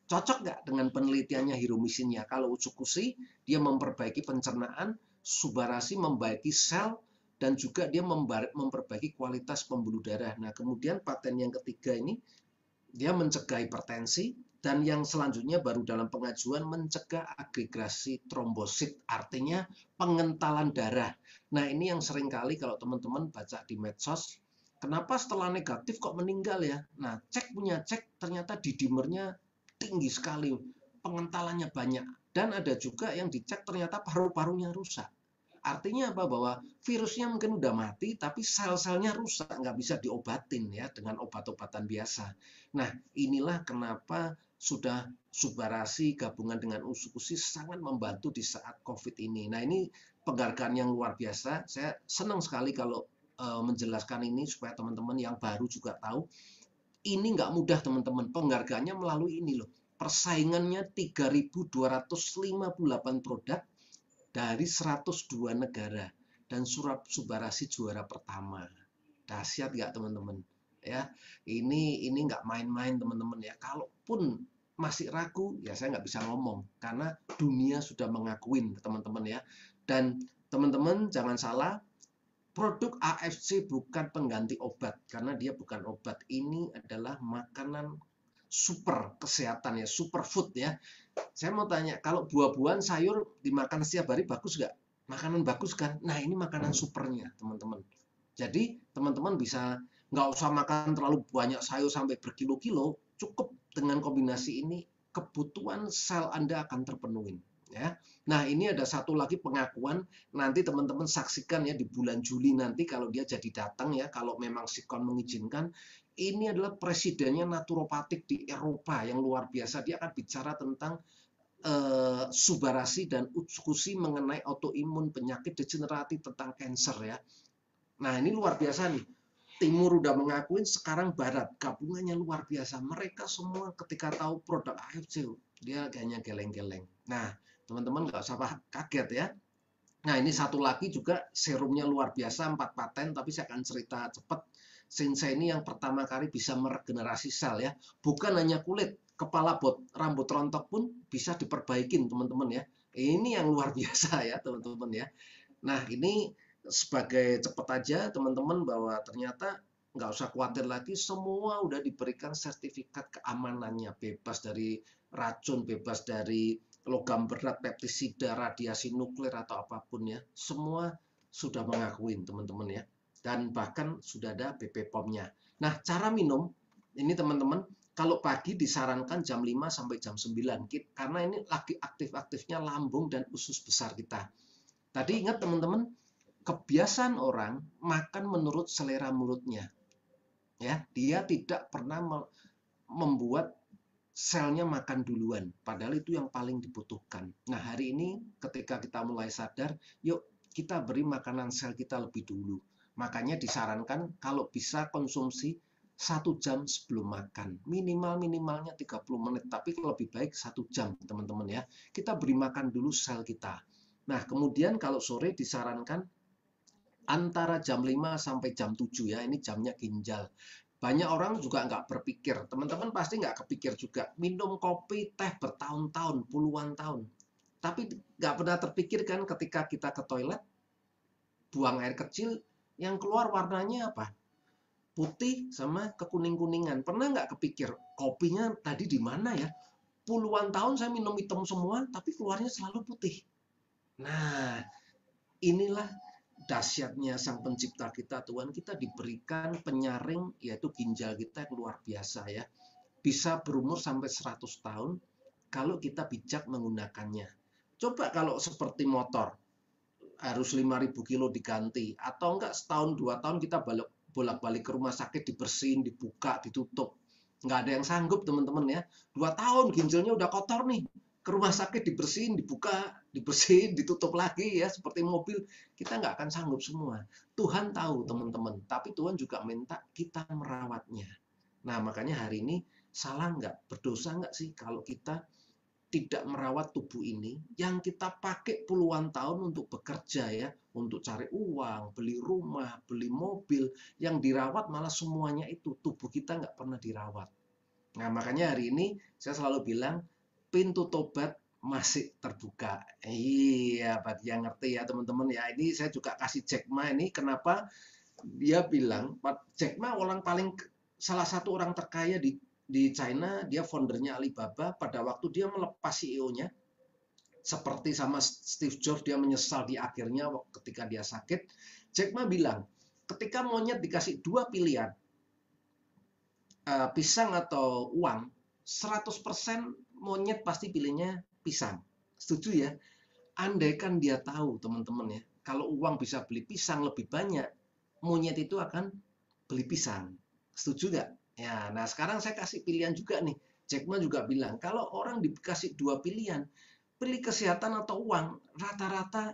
Cocok nggak dengan penelitiannya Hiromishinya? Kalau Utsukushi dia memperbaiki pencernaan, Subarashi memperbaiki sel, dan juga dia memperbaiki kualitas pembuluh darah. Nah, kemudian paten yang ketiga ini dia mencegah hipertensi, dan yang selanjutnya baru dalam pengajuan mencegah agregasi trombosit, artinya pengentalan darah. Nah, ini yang seringkali kalau teman-teman baca di medsos, kenapa setelah negatif kok meninggal ya? Nah, cek ternyata didimernya tinggi sekali, pengentalannya banyak. Dan ada juga yang dicek ternyata paru-parunya rusak. Artinya apa? Bahwa virusnya mungkin udah mati, tapi sel-selnya rusak, nggak bisa diobatin ya dengan obat-obatan biasa. Nah, inilah kenapa sudah Subarashi gabungan dengan Utsukushi sangat membantu di saat COVID ini. Nah, ini penghargaan yang luar biasa. Saya senang sekali kalau menjelaskan ini supaya teman-teman yang baru juga tahu. Ini nggak mudah teman-teman. Penghargaannya melalui ini loh. Persaingannya 3.258 produk dari 102 negara, dan Subarashi juara pertama. Dahsyat nggak teman-teman? Ya, ini nggak main-main teman-teman ya. Kalaupun masih ragu, ya saya nggak bisa ngomong karena dunia sudah mengakuin teman-teman ya. Dan teman-teman jangan salah, produk AFC bukan pengganti obat karena dia bukan obat. Ini adalah makanan super kesehatan ya, superfood ya. Saya mau tanya, kalau buah-buahan, sayur dimakan setiap hari bagus nggak? Makanan bagus kan? Nah, ini makanan supernya, teman-teman. Jadi, teman-teman bisa nggak usah makan terlalu banyak sayur sampai berkilo-kilo, cukup dengan kombinasi ini, kebutuhan sel Anda akan terpenuhi. Ya. Nah, ini ada satu lagi pengakuan, nanti teman-teman saksikan ya di bulan Juli nanti kalau dia jadi datang ya, kalau memang Sikon mengizinkan. Ini adalah presidennya naturopatik di Eropa yang luar biasa. Dia akan bicara tentang Subarashi dan Utsukushi mengenai autoimun, penyakit degeneratif, tentang cancer ya. Nah, ini luar biasa nih. Timur udah mengakuin, sekarang Barat. Gabungannya luar biasa. Mereka semua ketika tahu produk AFC, dia kayaknya geleng-geleng. Nah, teman-teman nggak usah kaget ya. Nah, ini satu lagi juga serumnya luar biasa, 4 paten, tapi saya akan cerita cepat. Sensei ini yang pertama kali bisa meregenerasi sel ya. Bukan hanya kulit, kepala rambut rontok pun bisa diperbaikin teman-teman ya. Ini yang luar biasa ya teman-teman ya. Nah, ini sebagai cepat aja teman-teman bahwa ternyata nggak usah khawatir lagi, semua udah diberikan sertifikat keamanannya, bebas dari racun, bebas dari logam berat, pestisida, radiasi nuklir atau apapun ya. Semua sudah mengakuin teman-teman ya. Dan bahkan sudah ada BPOM-nya. Nah, cara minum ini teman-teman, kalau pagi disarankan jam 5 sampai jam 9 karena ini lagi aktif-aktifnya lambung dan usus besar kita. Tadi ingat teman-teman, kebiasaan orang makan menurut selera mulutnya. Ya, dia tidak pernah membuat selnya makan duluan, padahal itu yang paling dibutuhkan. Nah, hari ini ketika kita mulai sadar, yuk kita beri makanan sel kita lebih dulu. Makanya disarankan kalau bisa konsumsi 1 jam sebelum makan. Minimalnya 30 menit, tapi lebih baik 1 jam teman-teman ya. Kita beri makan dulu sel kita. Nah, kemudian kalau sore disarankan antara jam 5 sampai jam 7 ya, ini jamnya ginjal. Banyak orang juga nggak berpikir, teman-teman pasti nggak kepikir juga, minum kopi, teh bertahun-tahun, puluhan tahun. Tapi nggak pernah terpikir kan ketika kita ke toilet, buang air kecil, yang keluar warnanya apa? Putih sama kekuning-kuningan. Pernah nggak kepikir, kopinya tadi di mana ya? Puluhan tahun saya minum hitam semua, tapi keluarnya selalu putih. Nah, inilah dahsyatnya Sang Pencipta kita, Tuhan kita diberikan penyaring, yaitu ginjal kita yang luar biasa ya. Bisa berumur sampai 100 tahun kalau kita bijak menggunakannya. Coba kalau seperti motor, harus 5.000 kilo diganti, atau enggak setahun 2 tahun kita bolak-balik ke rumah sakit, dibersihin, dibuka, ditutup. Nggak ada yang sanggup teman-teman ya. 2 tahun ginjalnya udah kotor nih, ke rumah sakit dibersihin, dibuka, dibersihin, ditutup lagi ya, seperti mobil. Kita nggak akan sanggup semua. Tuhan tahu teman-teman, tapi Tuhan juga minta kita merawatnya. Nah makanya hari ini salah nggak, berdosa nggak sih kalau kita tidak merawat tubuh ini yang kita pakai puluhan tahun untuk bekerja ya, untuk cari uang, beli rumah, beli mobil, yang dirawat malah semuanya itu, tubuh kita nggak pernah dirawat. Nah makanya hari ini saya selalu bilang pintu tobat masih terbuka. Iya, bagi yang ngerti ya teman-teman ya. Ini saya juga kasih Jack Ma ini, kenapa dia bilang, Jack Ma salah satu orang terkaya di China, dia foundernya Alibaba. Pada waktu dia melepas CEO-nya, seperti sama Steve Jobs, dia menyesal di akhirnya ketika dia sakit. Jack Ma bilang, ketika monyet dikasih 2 pilihan, pisang atau uang, 100% monyet pasti pilihnya pisang. Setuju ya? Andaikan dia tahu teman-teman ya, kalau uang bisa beli pisang lebih banyak, monyet itu akan beli pisang. Setuju nggak? Ya, nah sekarang saya kasih pilihan juga nih. Jack Ma juga bilang, kalau orang dikasih 2 pilihan, pilih kesehatan atau uang, rata-rata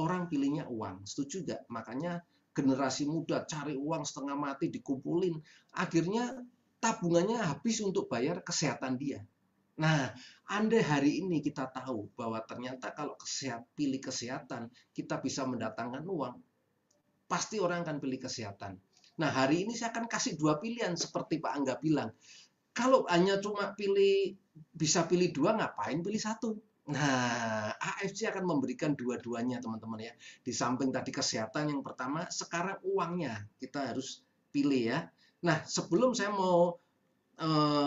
orang pilihnya uang. Setuju nggak? Makanya generasi muda cari uang setengah mati, dikumpulin. Akhirnya tabungannya habis untuk bayar kesehatan dia. Nah, andai hari ini kita tahu bahwa ternyata kalau pilih kesehatan, kita bisa mendatangkan uang, pasti orang akan pilih kesehatan. Nah, hari ini saya akan kasih 2 pilihan seperti Pak Angga bilang. Kalau hanya cuma bisa pilih 2, ngapain pilih 1? Nah, AFC akan memberikan dua-duanya teman-teman ya. Di samping tadi kesehatan yang pertama, sekarang uangnya kita harus pilih ya. Nah, sebelum saya mau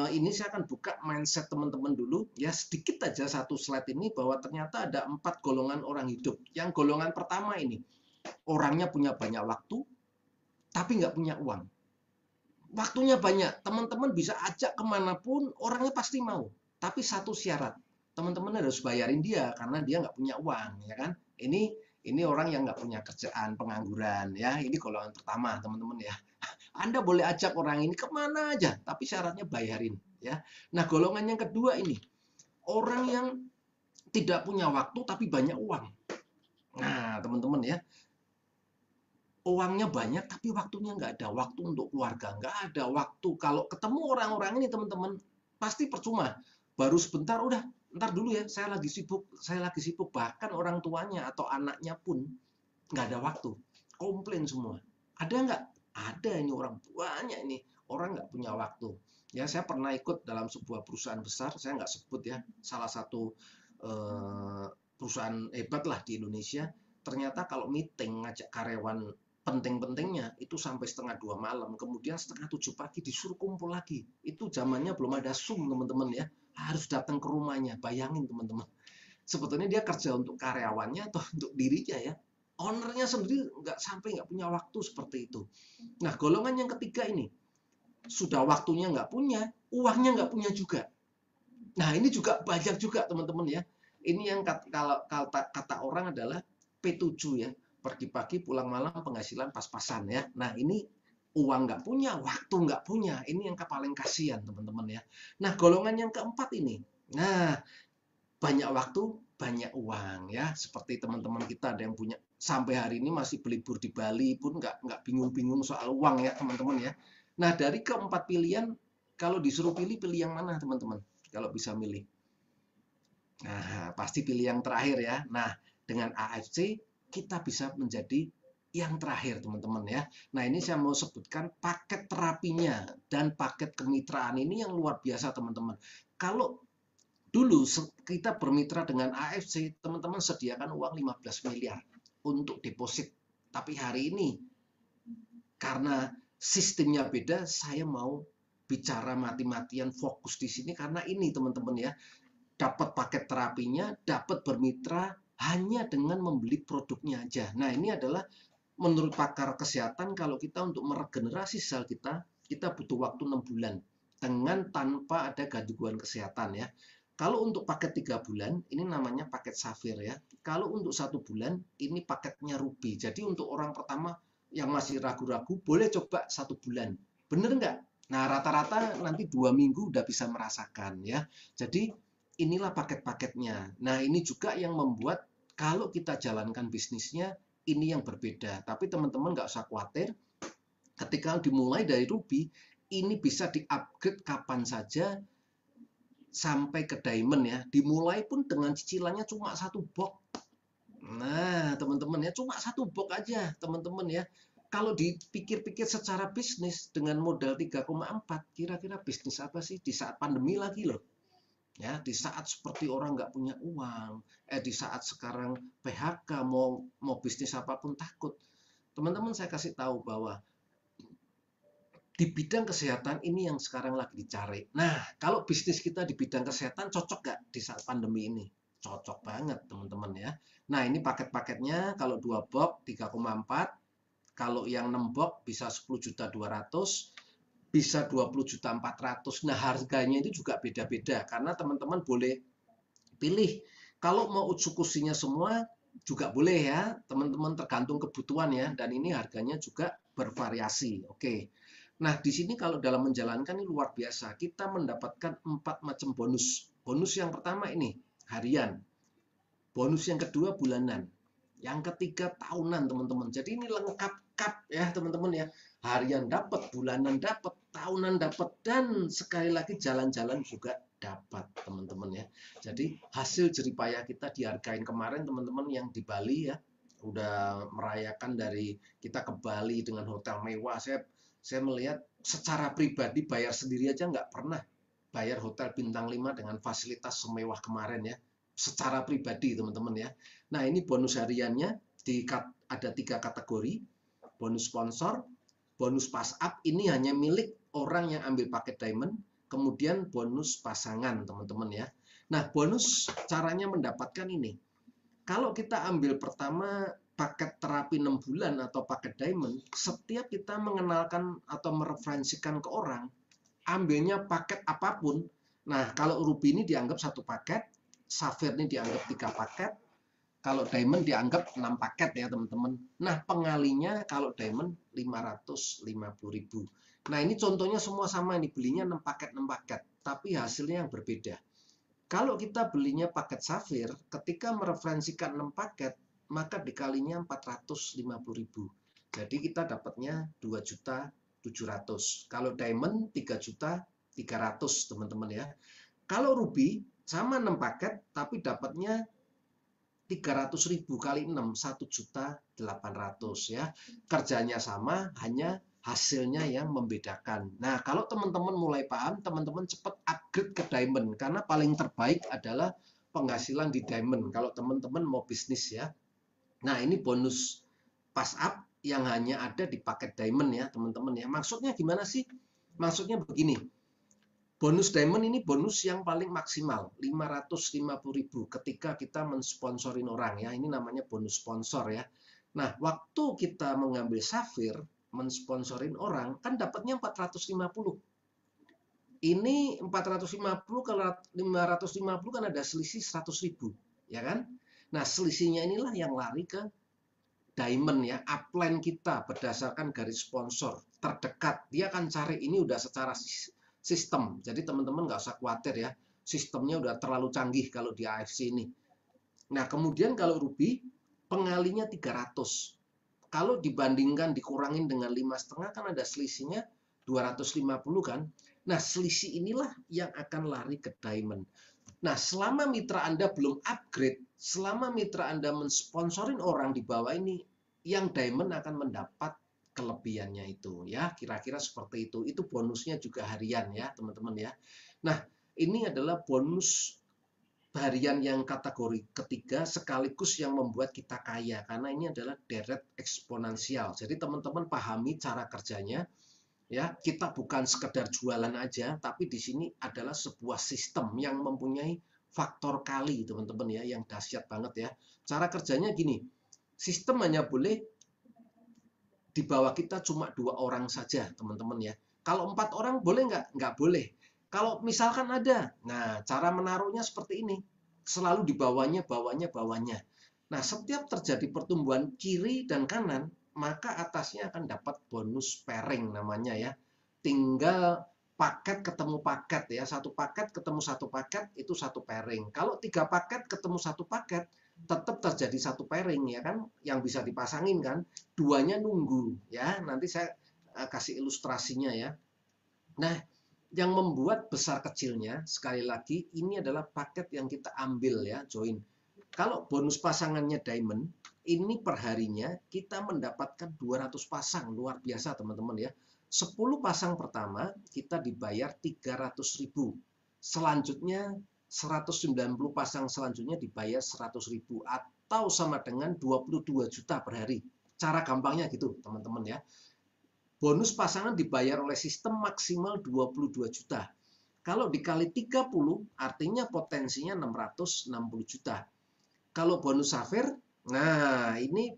ini saya akan buka mindset teman-teman dulu ya, sedikit aja satu slide ini, bahwa ternyata ada 4 golongan orang hidup. Yang golongan pertama ini, orangnya punya banyak waktu, tapi nggak punya uang. Waktunya banyak, teman-teman bisa ajak kemanapun, orangnya pasti mau. Tapi satu syarat, teman-teman harus bayarin dia karena dia nggak punya uang, ya kan? Ini orang yang nggak punya kerjaan, pengangguran, ya. Ini golongan pertama, teman-teman ya. Anda boleh ajak orang ini kemana aja, tapi syaratnya bayarin, ya. Nah, golongan yang kedua ini, orang yang tidak punya waktu tapi banyak uang. Nah, teman-teman ya, uangnya banyak tapi waktunya nggak ada, waktu untuk keluarga nggak ada, waktu kalau ketemu orang-orang ini teman-teman pasti percuma, baru sebentar udah ntar dulu ya, saya lagi sibuk, bahkan orang tuanya atau anaknya pun nggak ada waktu, komplain semua. Ada nggak? Ada, ini orang banyak, ini orang nggak punya waktu ya. Saya pernah ikut dalam sebuah perusahaan besar, saya nggak sebut ya, salah satu perusahaan hebat lah di Indonesia. Ternyata kalau meeting ngajak karyawan penting-pentingnya itu sampai 1:30 malam, kemudian 6:30 pagi disuruh kumpul lagi. Itu zamannya belum ada Zoom teman-teman ya, harus datang ke rumahnya. Bayangin teman-teman, sebetulnya dia kerja untuk karyawannya atau untuk dirinya ya, ownernya sendiri nggak punya waktu seperti itu. Nah, golongan yang ketiga ini, sudah waktunya nggak punya, uangnya nggak punya juga. Nah, ini juga banyak juga teman-teman ya. Ini yang kata orang adalah P7 ya, pergi pagi pulang malam, penghasilan pas-pasan ya. Nah, ini uang nggak punya, waktu nggak punya, ini yang paling kasihan teman-teman ya. Nah, golongan yang keempat ini, nah banyak waktu, banyak uang ya, seperti teman-teman kita ada yang punya sampai hari ini masih berlibur di Bali pun nggak bingung-bingung soal uang ya teman-teman ya. Nah, dari keempat pilihan, kalau disuruh pilih yang mana teman-teman? Kalau bisa milih, nah pasti pilih yang terakhir ya. Nah, dengan AFC kita bisa menjadi yang terakhir teman-teman ya. Nah, ini saya mau sebutkan paket terapinya dan paket kemitraan ini yang luar biasa teman-teman. Kalau dulu kita bermitra dengan AFC, teman-teman sediakan uang 15 miliar untuk deposit. Tapi hari ini karena sistemnya beda, saya mau bicara mati-matian fokus di sini karena ini teman-teman ya, dapat paket terapinya, dapat bermitra hanya dengan membeli produknya aja. Nah, ini adalah menurut pakar kesehatan, kalau kita untuk meregenerasi sel kita butuh waktu 6 bulan dengan tanpa ada gangguan kesehatan ya. Kalau untuk paket 3 bulan, ini namanya paket Safir ya. Kalau untuk 1 bulan, ini paketnya Ruby. Jadi untuk orang pertama yang masih ragu-ragu, boleh coba 1 bulan. Bener nggak? Nah, rata-rata nanti 2 minggu udah bisa merasakan ya. Jadi inilah paket-paketnya. Nah, ini juga yang membuat kalau kita jalankan bisnisnya, ini yang berbeda. Tapi teman-teman nggak usah khawatir, ketika dimulai dari Ruby, ini bisa di-upgrade kapan saja, sampai ke diamond ya. Dimulai pun dengan cicilannya cuma 1 box. Nah, teman-teman ya, cuma 1 box aja, teman-teman ya. Kalau dipikir-pikir secara bisnis dengan modal 3,4, kira-kira bisnis apa sih di saat pandemi lagi loh. Ya, di saat seperti orang nggak punya uang, di saat sekarang PHK, mau bisnis apapun takut. Teman-teman, saya kasih tahu bahwa di bidang kesehatan ini yang sekarang lagi dicari. Nah, kalau bisnis kita di bidang kesehatan cocok nggak di saat pandemi ini? Cocok banget, teman-teman ya. Nah, ini paket-paketnya kalau 2 box 3,4, kalau yang 6 box bisa 10.200.000, bisa 20.400.000. Nah, harganya itu juga beda-beda karena teman-teman boleh pilih. Kalau mau eksekusinya semua juga boleh ya, teman-teman, tergantung kebutuhan ya, dan ini harganya juga bervariasi. Oke. Nah, di sini kalau dalam menjalankan ini luar biasa. Kita mendapatkan 4 macam bonus. Bonus yang pertama ini harian. Bonus yang kedua bulanan. Yang ketiga tahunan, teman-teman. Jadi ini lengkap ya, teman-teman ya. Harian dapat, bulanan dapat, tahunan dapat, dan sekali lagi jalan-jalan juga dapat, teman-teman ya. Jadi hasil jeripayah kita dihargain kemarin, teman-teman, yang di Bali ya. Udah merayakan dari kita ke Bali dengan hotel mewah. Saya melihat secara pribadi bayar sendiri aja nggak pernah bayar hotel bintang 5 dengan fasilitas semewah kemarin ya. Secara pribadi, teman-teman ya. Nah, ini bonus hariannya ada 3 kategori. Bonus sponsor, bonus pass up, ini hanya milik orang yang ambil paket diamond. Kemudian bonus pasangan, teman-teman ya. Nah, bonus caranya mendapatkan ini. Kalau kita ambil pertama paket terapi 6 bulan atau paket diamond, setiap kita mengenalkan atau mereferensikan ke orang, ambilnya paket apapun. Nah, kalau Ruby ini dianggap 1 paket, Safir ini dianggap 3 paket, kalau diamond dianggap 6 paket ya, teman-teman. Nah, pengalinya kalau diamond 550.000. Nah, ini contohnya semua sama, ini belinya 6 paket, tapi hasilnya yang berbeda. Kalau kita belinya paket Safir, ketika mereferensikan 6 paket, maka dikalinya 450.000. Jadi kita dapatnya 2.700.000. Kalau diamond 3.300.000, teman-teman ya. Kalau Ruby sama 6 paket tapi dapatnya 300.000 kali 6, 1.800.000 ya. Kerjanya sama, hanya hasilnya yang membedakan. Nah, kalau teman-teman mulai paham, teman-teman cepat upgrade ke diamond karena paling terbaik adalah penghasilan di diamond kalau teman-teman mau bisnis ya. Nah, ini bonus pass up yang hanya ada di paket diamond ya, teman-teman ya. Maksudnya gimana sih? Maksudnya begini. Bonus diamond ini bonus yang paling maksimal, 550.000 ketika kita mensponsorin orang ya. Ini namanya bonus sponsor ya. Nah, waktu kita mengambil Safir, mensponsorin orang, kan dapatnya 450. Ini 450 kalau 550 kan ada selisih 100.000, ya kan? Nah, selisihnya inilah yang lari ke diamond ya, upline kita berdasarkan garis sponsor terdekat. Dia akan cari ini udah secara sistem. Jadi teman-teman nggak usah khawatir ya, sistemnya udah terlalu canggih kalau di AFC ini. Nah, kemudian kalau Ruby, pengalinya 300. Kalau dibandingkan dikurangin dengan 5,5 kan ada selisihnya 250 kan. Nah, selisih inilah yang akan lari ke diamond. Nah, selama mitra Anda belum upgrade, selama mitra Anda mensponsorin orang di bawah ini, yang diamond akan mendapat kelebihannya itu ya, kira-kira seperti itu. Itu bonusnya juga harian ya, teman-teman ya. Nah, ini adalah bonus harian yang kategori ketiga sekaligus yang membuat kita kaya karena ini adalah direct eksponensial. Jadi teman-teman pahami cara kerjanya. Ya, kita bukan sekedar jualan aja, tapi di sini adalah sebuah sistem yang mempunyai faktor kali, teman-teman ya, yang dahsyat banget ya. Cara kerjanya gini, sistem hanya boleh di bawah kita cuma 2 orang saja, teman-teman ya. Kalau 4 orang boleh nggak? Nggak boleh. Kalau misalkan ada, nah cara menaruhnya seperti ini. Selalu di bawahnya, bawahnya, bawahnya. Nah, setiap terjadi pertumbuhan kiri dan kanan, maka atasnya akan dapat bonus pairing namanya ya. Tinggal paket ketemu paket ya. Satu paket ketemu satu paket, itu satu pairing. Kalau 3 paket ketemu satu paket, tetap terjadi satu pairing ya kan. Yang bisa dipasangin kan. Duanya nunggu ya. Nanti saya kasih ilustrasinya ya. Nah, yang membuat besar kecilnya, sekali lagi, ini adalah paket yang kita ambil ya, join. Kalau bonus pasangannya diamond, ini perharinya kita mendapatkan 200 pasang, luar biasa teman-teman ya. 10 pasang pertama kita dibayar 300.000. Selanjutnya 190 pasang selanjutnya dibayar 100.000 atau sama dengan 22 juta per hari. Cara gampangnya gitu teman-teman ya. Bonus pasangan dibayar oleh sistem maksimal 22 juta. Kalau dikali 30 artinya potensinya 660 juta. Kalau bonus safir, nah ini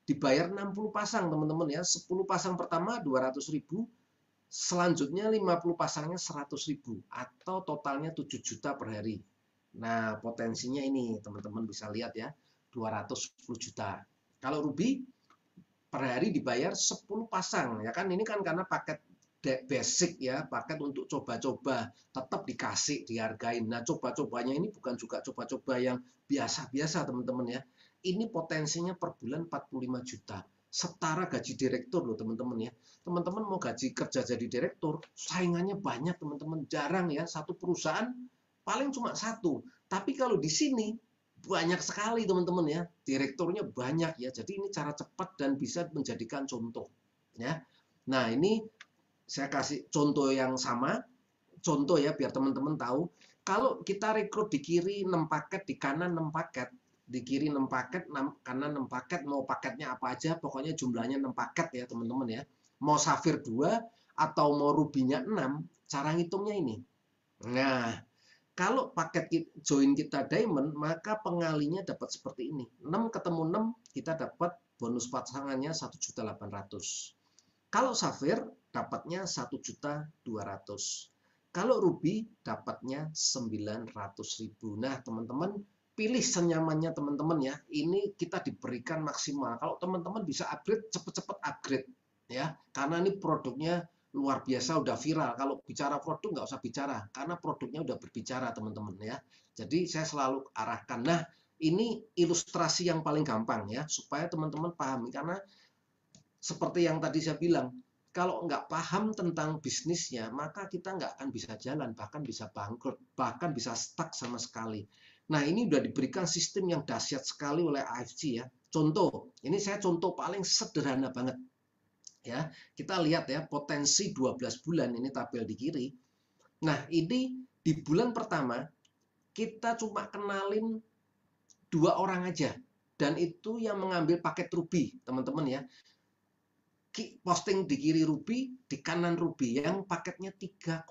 dibayar 60 pasang teman-teman ya. 10 pasang pertama 200.000, selanjutnya 50 pasangnya 100.000 atau totalnya 7 juta per hari. Nah, potensinya ini teman-teman bisa lihat ya, 210 juta. Kalau ruby per hari dibayar 10 pasang ya kan, ini kan karena paket basic ya, paket untuk coba-coba, tetap dikasih, dihargain. Nah, coba-cobanya ini bukan juga coba-coba yang biasa-biasa teman-teman ya. Ini potensinya per bulan 45 juta. Setara gaji direktur loh teman-teman ya. Teman-teman mau gaji kerja jadi direktur, saingannya banyak teman-teman. Jarang ya, satu perusahaan paling cuma satu. Tapi kalau di sini banyak sekali teman-teman ya, direkturnya banyak ya. Jadi ini cara cepat dan bisa menjadikan contoh ya. Nah, ini saya kasih contoh yang sama, contoh ya biar teman-teman tahu. Kalau kita rekrut di kiri 6 paket, di kanan 6 paket, di kiri 6 paket, kanan 6 paket, mau paketnya apa aja, pokoknya jumlahnya 6 paket ya teman-teman ya. Mau safir 2 atau mau rubinya 6, cara ngitungnya ini. Nah, kalau paket join kita diamond, maka pengalinya dapat seperti ini. 6 ketemu 6, kita dapat bonus pasangannya 1.800.000. Kalau safir, dapatnya 1.200.000. Kalau ruby, dapatnya 900.000. Nah, teman-teman, pilih senyamannya teman-teman ya. Ini kita diberikan maksimal. Kalau teman-teman bisa upgrade, cepat-cepat upgrade. Ya, karena ini produknya luar biasa, udah viral. Kalau bicara produk nggak usah bicara, karena produknya udah berbicara teman-teman ya. Jadi saya selalu arahkan. Nah, ini ilustrasi yang paling gampang ya, supaya teman-teman pahami. Karena seperti yang tadi saya bilang, kalau nggak paham tentang bisnisnya, maka kita nggak akan bisa jalan, bahkan bisa bangkrut, bahkan bisa stuck sama sekali. Nah, ini udah diberikan sistem yang dahsyat sekali oleh AFC ya. Contoh, ini saya contoh paling sederhana banget. Ya, kita lihat ya, potensi 12 bulan, ini tabel di kiri. Nah, ini di bulan pertama kita cuma kenalin 2 orang aja, dan itu yang mengambil paket ruby teman-teman ya. Posting di kiri ruby, di kanan ruby, yang paketnya 3,4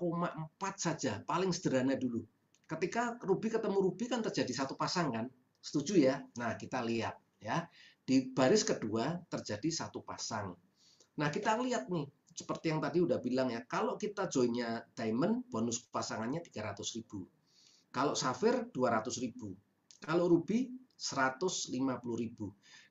saja, paling sederhana dulu. Ketika ruby ketemu ruby kan terjadi satu pasang kan, setuju ya? Nah, kita lihat ya, di baris kedua terjadi satu pasang. Nah, kita lihat nih, seperti yang tadi udah bilang ya, kalau kita joinnya diamond, bonus pasangannya 300.000. Kalau safir 200.000. Kalau ruby 150.000.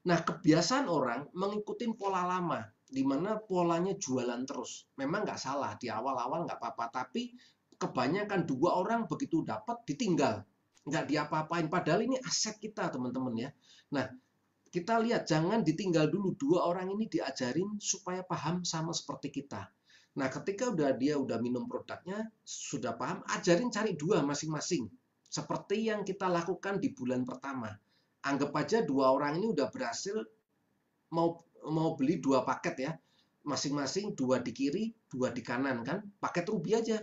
Nah, kebiasaan orang mengikuti pola lama, di mana polanya jualan terus. Memang nggak salah, di awal-awal nggak apa-apa, tapi kebanyakan 2 orang begitu dapat ditinggal. Nggak diapa-apain, padahal ini aset kita teman-teman ya. Nah, kita lihat, jangan ditinggal dulu. 2 orang ini diajarin supaya paham sama seperti kita. Nah, ketika dia udah minum produknya, sudah paham, ajarin cari 2 masing-masing. Seperti yang kita lakukan di bulan pertama. Anggap aja 2 orang ini udah berhasil mau beli 2 paket ya. Masing-masing 2 di kiri, 2 di kanan kan. Paket ruby aja.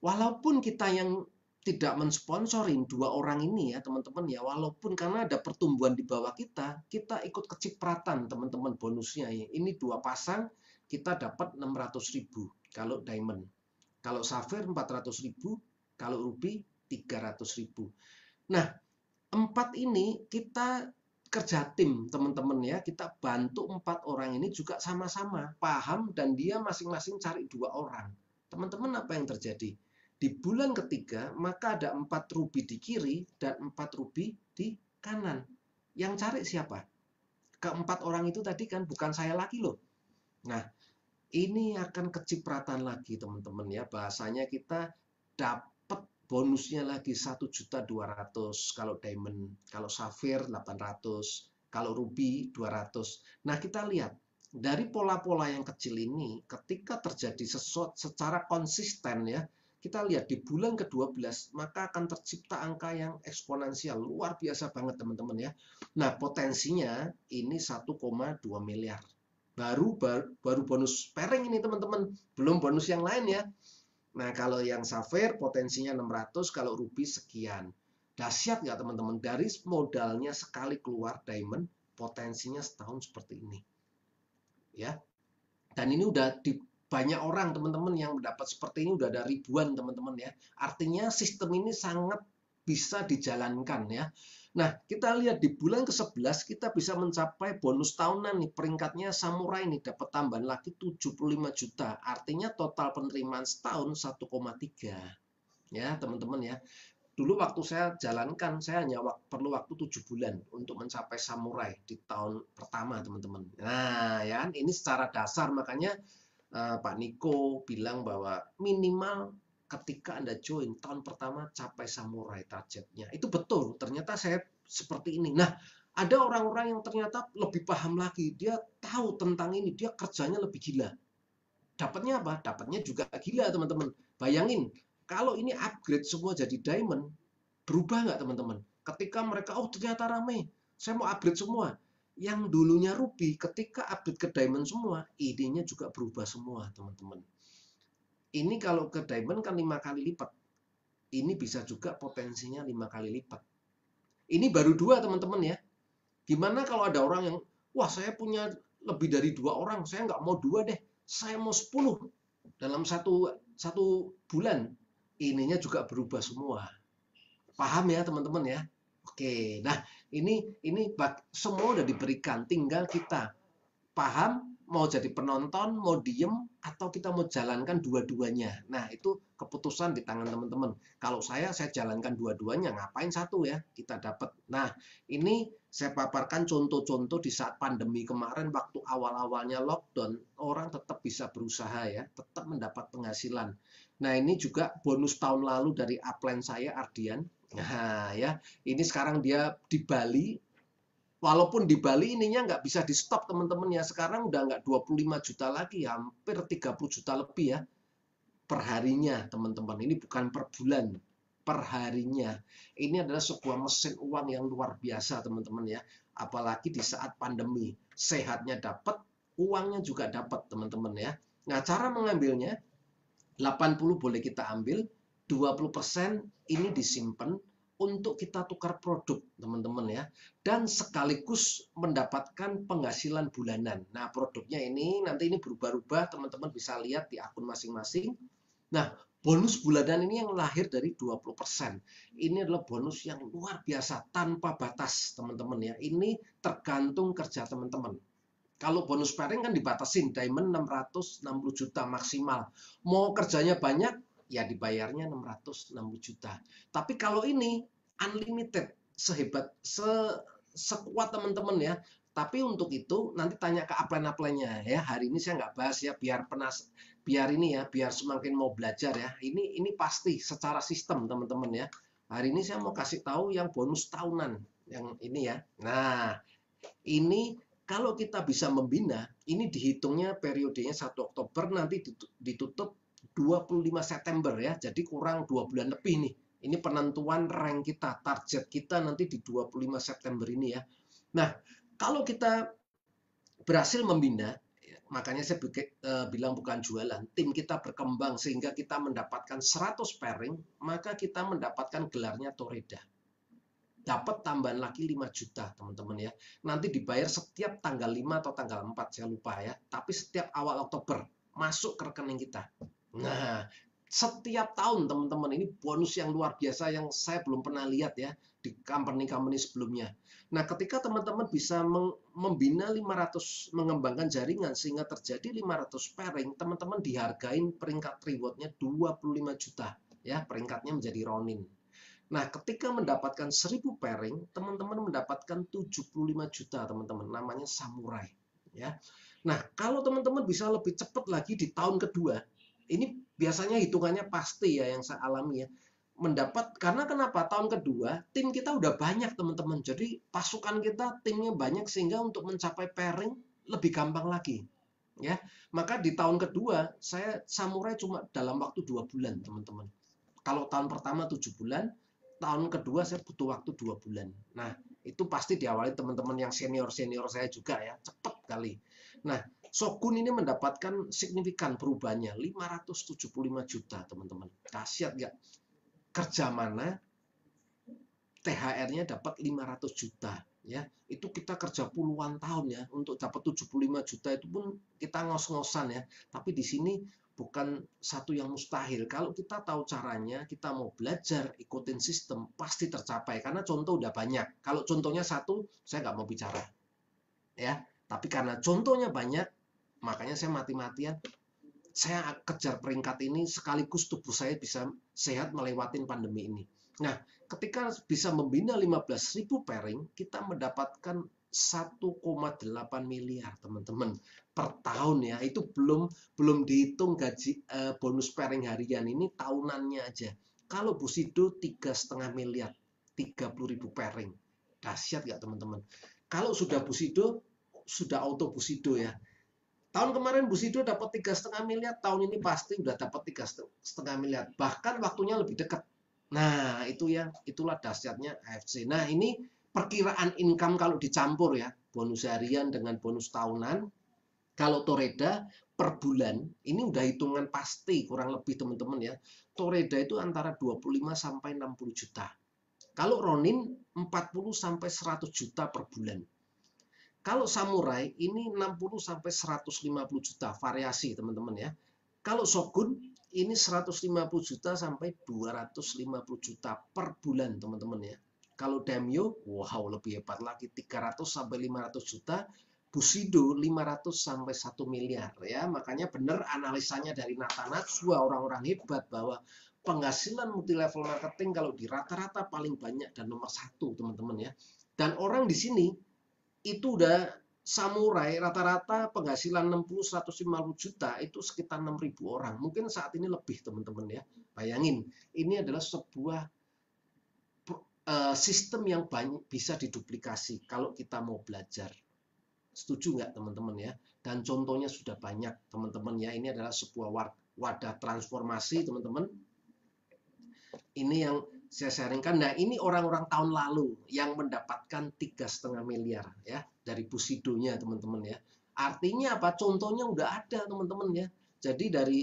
Walaupun kita yang tidak mensponsorin 2 orang ini ya teman-teman ya, walaupun karena ada pertumbuhan di bawah kita ikut kecipratan teman-teman bonusnya ya. Ini 2 pasang kita dapat 600.000 kalau diamond. Kalau safir 400.000, kalau ruby 300.000. Nah, 4 ini kita kerja tim teman-teman ya, kita bantu 4 orang ini juga sama-sama paham dan dia masing-masing cari 2 orang. Teman-teman apa yang terjadi? Di bulan ketiga, maka ada 4 ruby di kiri dan 4 ruby di kanan. Yang cari siapa? Keempat orang itu tadi kan bukan saya lagi loh. Nah, ini akan kecipratan lagi teman-teman ya. Bahasanya kita dapat bonusnya lagi 1.200.000 kalau diamond, kalau safir 800, kalau ruby 200. Nah, kita lihat dari pola-pola yang kecil ini ketika terjadi sesuatu secara konsisten ya, kita lihat di bulan ke-12 maka akan tercipta angka yang eksponensial luar biasa banget teman-teman ya. Nah, potensinya ini 1,2 miliar. Baru bonus pairing ini teman-teman, belum bonus yang lain ya. Nah, kalau yang safir potensinya 600, kalau ruby sekian. Dahsyat nggak teman-teman? Dari modalnya sekali keluar diamond, potensinya setahun seperti ini. Ya. Dan ini udah di banyak orang teman-teman yang mendapat seperti ini, udah ada ribuan teman-teman ya. Artinya sistem ini sangat bisa dijalankan ya. Nah, kita lihat di bulan ke-11 kita bisa mencapai bonus tahunan nih, peringkatnya samurai nih dapat tambahan lagi 75 juta. Artinya total penerimaan setahun 1,3. Ya, teman-teman ya. Dulu waktu saya jalankan, saya hanya perlu waktu 7 bulan untuk mencapai samurai di tahun pertama, teman-teman. Nah, ya, ini secara dasar makanya Pak Niko bilang bahwa minimal ketika Anda join tahun pertama capai samurai targetnya. Itu betul, ternyata saya seperti ini. Nah, ada orang-orang yang ternyata lebih paham lagi. Dia tahu tentang ini, dia kerjanya lebih gila. Dapatnya apa? Dapatnya juga gila, teman-teman. Bayangin, kalau ini upgrade semua jadi diamond, berubah nggak, teman-teman? Ketika mereka, oh ternyata rame, saya mau upgrade semua. Yang dulunya ruby, ketika upgrade ke diamond semua, idenya juga berubah semua, teman-teman. Ini kalau ke diamond kan 5 kali lipat. Ini bisa juga potensinya 5 kali lipat. Ini baru 2, teman-teman ya. Gimana kalau ada orang yang, wah saya punya lebih dari 2 orang, saya nggak mau 2 deh, saya mau 10 dalam satu bulan. Ininya juga berubah semua. Paham ya teman-teman ya? Oke, nah ini semua udah diberikan, tinggal kita paham mau jadi penonton, mau diem, atau kita mau jalankan dua-duanya. Nah, itu keputusan di tangan teman-teman. Kalau saya jalankan dua-duanya, ngapain satu ya? Kita dapat. Nah, ini saya paparkan contoh-contoh di saat pandemi kemarin, waktu awal-awalnya lockdown, orang tetap bisa berusaha ya, tetap mendapat penghasilan. Nah, ini juga bonus tahun lalu dari upline saya, Ardian. Nah, ya, ini sekarang dia di Bali. Walaupun di Bali ininya nggak bisa di stop teman-teman ya. Sekarang udah nggak 25 juta lagi, hampir 30 juta lebih ya per harinya teman-teman. Ini bukan per bulan, per harinya. Ini adalah sebuah mesin uang yang luar biasa teman-teman ya. Apalagi di saat pandemi, sehatnya dapat, uangnya juga dapat teman-teman ya. Nah, cara mengambilnya 80 boleh kita ambil, 20% ini disimpan untuk kita tukar produk teman-teman ya, dan sekaligus mendapatkan penghasilan bulanan. Nah, produknya ini nanti ini berubah-ubah, teman-teman bisa lihat di akun masing-masing. Nah, bonus bulanan ini yang lahir dari 20%. Ini adalah bonus yang luar biasa tanpa batas teman-teman ya. Ini tergantung kerja teman-teman. Kalau bonus pairing kan dibatasin, diamond 660 juta maksimal. Mau kerjanya banyak, ya dibayarnya 660 juta. Tapi kalau ini unlimited, sekuat teman-teman ya. Tapi untuk itu nanti tanya ke upline-upline-nya ya. Hari ini saya nggak bahas ya, biar ini ya, biar semakin mau belajar ya. Ini pasti secara sistem teman-teman ya. Hari ini saya mau kasih tahu yang bonus tahunan, yang ini ya. Nah, ini kalau kita bisa membina, ini dihitungnya periodenya 1 Oktober, nanti ditutup 25 September ya. Jadi kurang 2 bulan lebih nih. Ini penentuan rank kita, target kita nanti di 25 September ini ya. Nah, kalau kita berhasil membina, makanya saya bilang bukan jualan, tim kita berkembang sehingga kita mendapatkan 100 pairing, maka kita mendapatkan gelarnya Toreda. Dapat tambahan lagi 5 juta teman-teman ya. Nanti dibayar setiap tanggal 5 atau tanggal 4, saya lupa ya. Tapi setiap awal Oktober masuk ke rekening kita. Nah, setiap tahun teman-teman, ini bonus yang luar biasa yang saya belum pernah lihat ya di company-company sebelumnya. Nah, ketika teman-teman bisa membina 500, mengembangkan jaringan sehingga terjadi 500 pairing, teman-teman dihargain peringkat rewardnya 25 juta. ya, peringkatnya menjadi Ronin. Nah, ketika mendapatkan 1000 pairing, teman-teman mendapatkan 75 juta, teman-teman. Namanya Samurai, ya. Nah, kalau teman-teman bisa lebih cepat lagi di tahun kedua, ini biasanya hitungannya pasti ya yang saya alami ya. Karena kenapa? Tahun kedua, tim kita udah banyak, teman-teman. Jadi, pasukan kita timnya banyak sehingga untuk mencapai pairing lebih gampang lagi. Ya, maka di tahun kedua saya Samurai cuma dalam waktu 2 bulan, teman-teman. Kalau tahun pertama 7 bulan, tahun kedua saya butuh waktu 2 bulan. Nah, itu pasti diawali teman-teman yang senior-senior saya juga ya, cepat kali. Nah, Shogun ini mendapatkan signifikan perubahannya, 575 juta, teman-teman. Dahsyat nggak? Kerja mana THR-nya dapat 500 juta. Ya, itu kita kerja puluhan tahun ya untuk dapat 75 juta, itu pun kita ngos-ngosan ya. Tapi di sini bukan satu yang mustahil. Kalau kita tahu caranya, kita mau belajar, ikutin sistem, pasti tercapai. Karena contoh udah banyak. Kalau contohnya satu, saya nggak mau bicara. Ya, tapi karena contohnya banyak, makanya saya mati-matian. Saya kejar peringkat ini sekaligus tubuh saya bisa sehat melewatin pandemi ini. Nah, ketika bisa membina 15.000 pairing, kita mendapatkan 1,8 miliar, teman-teman, per tahun ya. Itu belum dihitung gaji bonus pairing harian, ini tahunannya aja. Kalau Bushido 3,5 miliar, 30.000 pairing. Dahsyat nggak, teman-teman? Kalau sudah Bushido, sudah auto Bushido ya. Tahun kemarin Bushido dapat 3,5 miliar, tahun ini pasti udah dapat 3,5 miliar. Bahkan waktunya lebih dekat. Nah, itulah dahsyatnya AFC. Nah, ini perkiraan income kalau dicampur ya, bonus harian dengan bonus tahunan. Kalau Toreda per bulan, ini udah hitungan pasti kurang lebih, teman-teman ya. Toreda itu antara 25 sampai 60 juta. Kalau Ronin 40 sampai 100 juta per bulan. Kalau Samurai ini 60 sampai 150 juta, variasi, teman-teman ya. Kalau Shogun ini 150 juta sampai 250 juta per bulan, teman-teman ya. Kalau Daimyo, wow, lebih hebat lagi, 300 sampai 500 juta. Bushido 500 sampai 1 miliar ya. Makanya benar analisanya dari Natanatsua, orang-orang hebat, bahwa penghasilan multi level marketing kalau di rata-rata paling banyak dan nomor 1, teman-teman ya. Dan orang di sini itu udah Samurai rata-rata penghasilan 60-150 juta itu sekitar 6.000 orang. Mungkin saat ini lebih, teman-teman ya. Bayangin, ini adalah sebuah sistem yang banyak bisa diduplikasi kalau kita mau belajar. Setuju nggak, teman-teman ya? Dan contohnya sudah banyak, teman-teman ya. Ini adalah sebuah wadah transformasi, teman-teman. Ini yang saya sharingkan. Nah, ini orang-orang tahun lalu yang mendapatkan 3,5 miliar ya dari Bushido-nya, teman-teman ya. Artinya apa? Contohnya udah ada, teman-teman ya. Jadi dari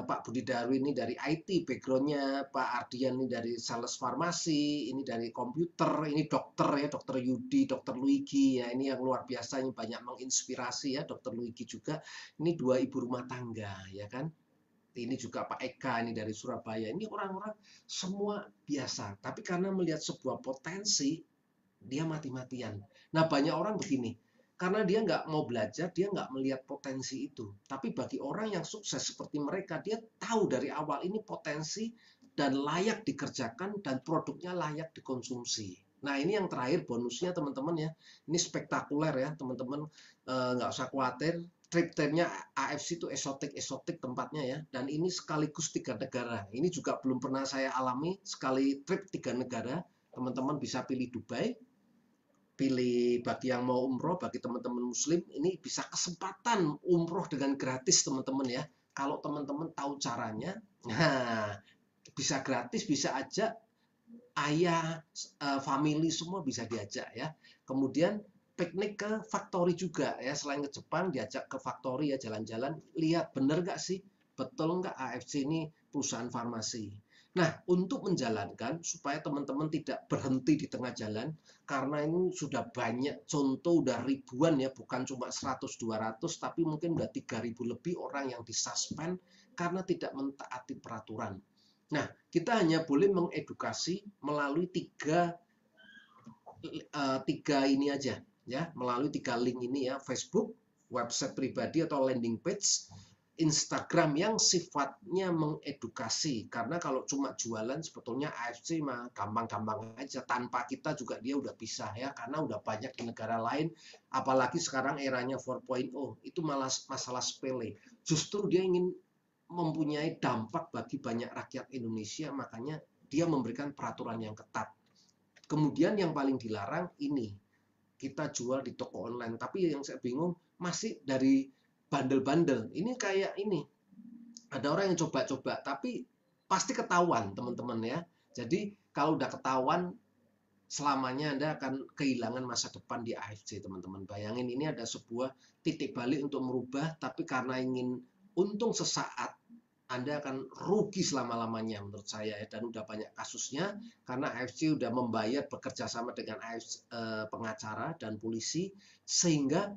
Pak Budi Darwi ini dari IT background-nya, Pak Ardian ini dari sales farmasi, ini dari komputer, ini dokter ya, Dokter Yudi, Dokter Luigi ya, ini yang luar biasa, ini banyak menginspirasi ya, Dokter Luigi juga. Ini 2 ibu rumah tangga ya kan. Ini juga Pak Eka ini dari Surabaya. Ini orang-orang semua biasa, tapi karena melihat sebuah potensi, dia mati-matian. Nah, banyak orang begini, karena dia nggak mau belajar, dia nggak melihat potensi itu. Tapi bagi orang yang sukses seperti mereka, dia tahu dari awal ini potensi dan layak dikerjakan dan produknya layak dikonsumsi. Nah, ini yang terakhir bonusnya, teman-teman ya. Ini spektakuler ya, teman-teman. Nggak usah khawatir. Trip-tripnya AFC itu esotik tempatnya ya. Dan ini sekaligus 3 negara. Ini juga belum pernah saya alami, sekali trip 3 negara. Teman-teman bisa pilih Dubai, pilih bagi yang mau umroh, bagi teman-teman muslim, ini bisa kesempatan umroh dengan gratis, teman-teman ya. Kalau teman-teman tahu caranya, nah bisa gratis, bisa ajak ayah, family semua bisa diajak ya. Kemudian piknik ke factory juga ya, selain ke Jepang diajak ke factory ya, jalan-jalan, lihat bener nggak sih, betul nggak AFC ini perusahaan farmasi. Nah, untuk menjalankan supaya teman-teman tidak berhenti di tengah jalan, karena ini sudah banyak contoh, udah ribuan ya, bukan cuma 100-200, tapi mungkin udah 3.000 lebih orang yang disuspend karena tidak mentaati peraturan. Nah, kita hanya boleh mengedukasi melalui tiga ini aja ya, melalui 3 link ini ya, Facebook, website pribadi atau landing page, Instagram yang sifatnya mengedukasi, karena kalau cuma jualan sebetulnya AFC mah gampang-gampang aja, tanpa kita juga dia udah bisa ya, karena udah banyak di negara lain, apalagi sekarang eranya 4.0 itu malah masalah sepele. Justru dia ingin mempunyai dampak bagi banyak rakyat Indonesia, makanya dia memberikan peraturan yang ketat. Kemudian yang paling dilarang ini, kita jual di toko online, tapi yang saya bingung masih dari bandel-bandel. Ini kayak ini. Ada orang yang coba-coba, tapi pasti ketahuan, teman-teman ya. Jadi kalau udah ketahuan, selamanya Anda akan kehilangan masa depan di AFC, teman-teman. Bayangin, ini ada sebuah titik balik untuk merubah, tapi karena ingin untung sesaat, Anda akan rugi selama-lamanya menurut saya ya. Dan udah banyak kasusnya, karena AFC udah membayar bekerja sama dengan AFC, pengacara dan polisi, sehingga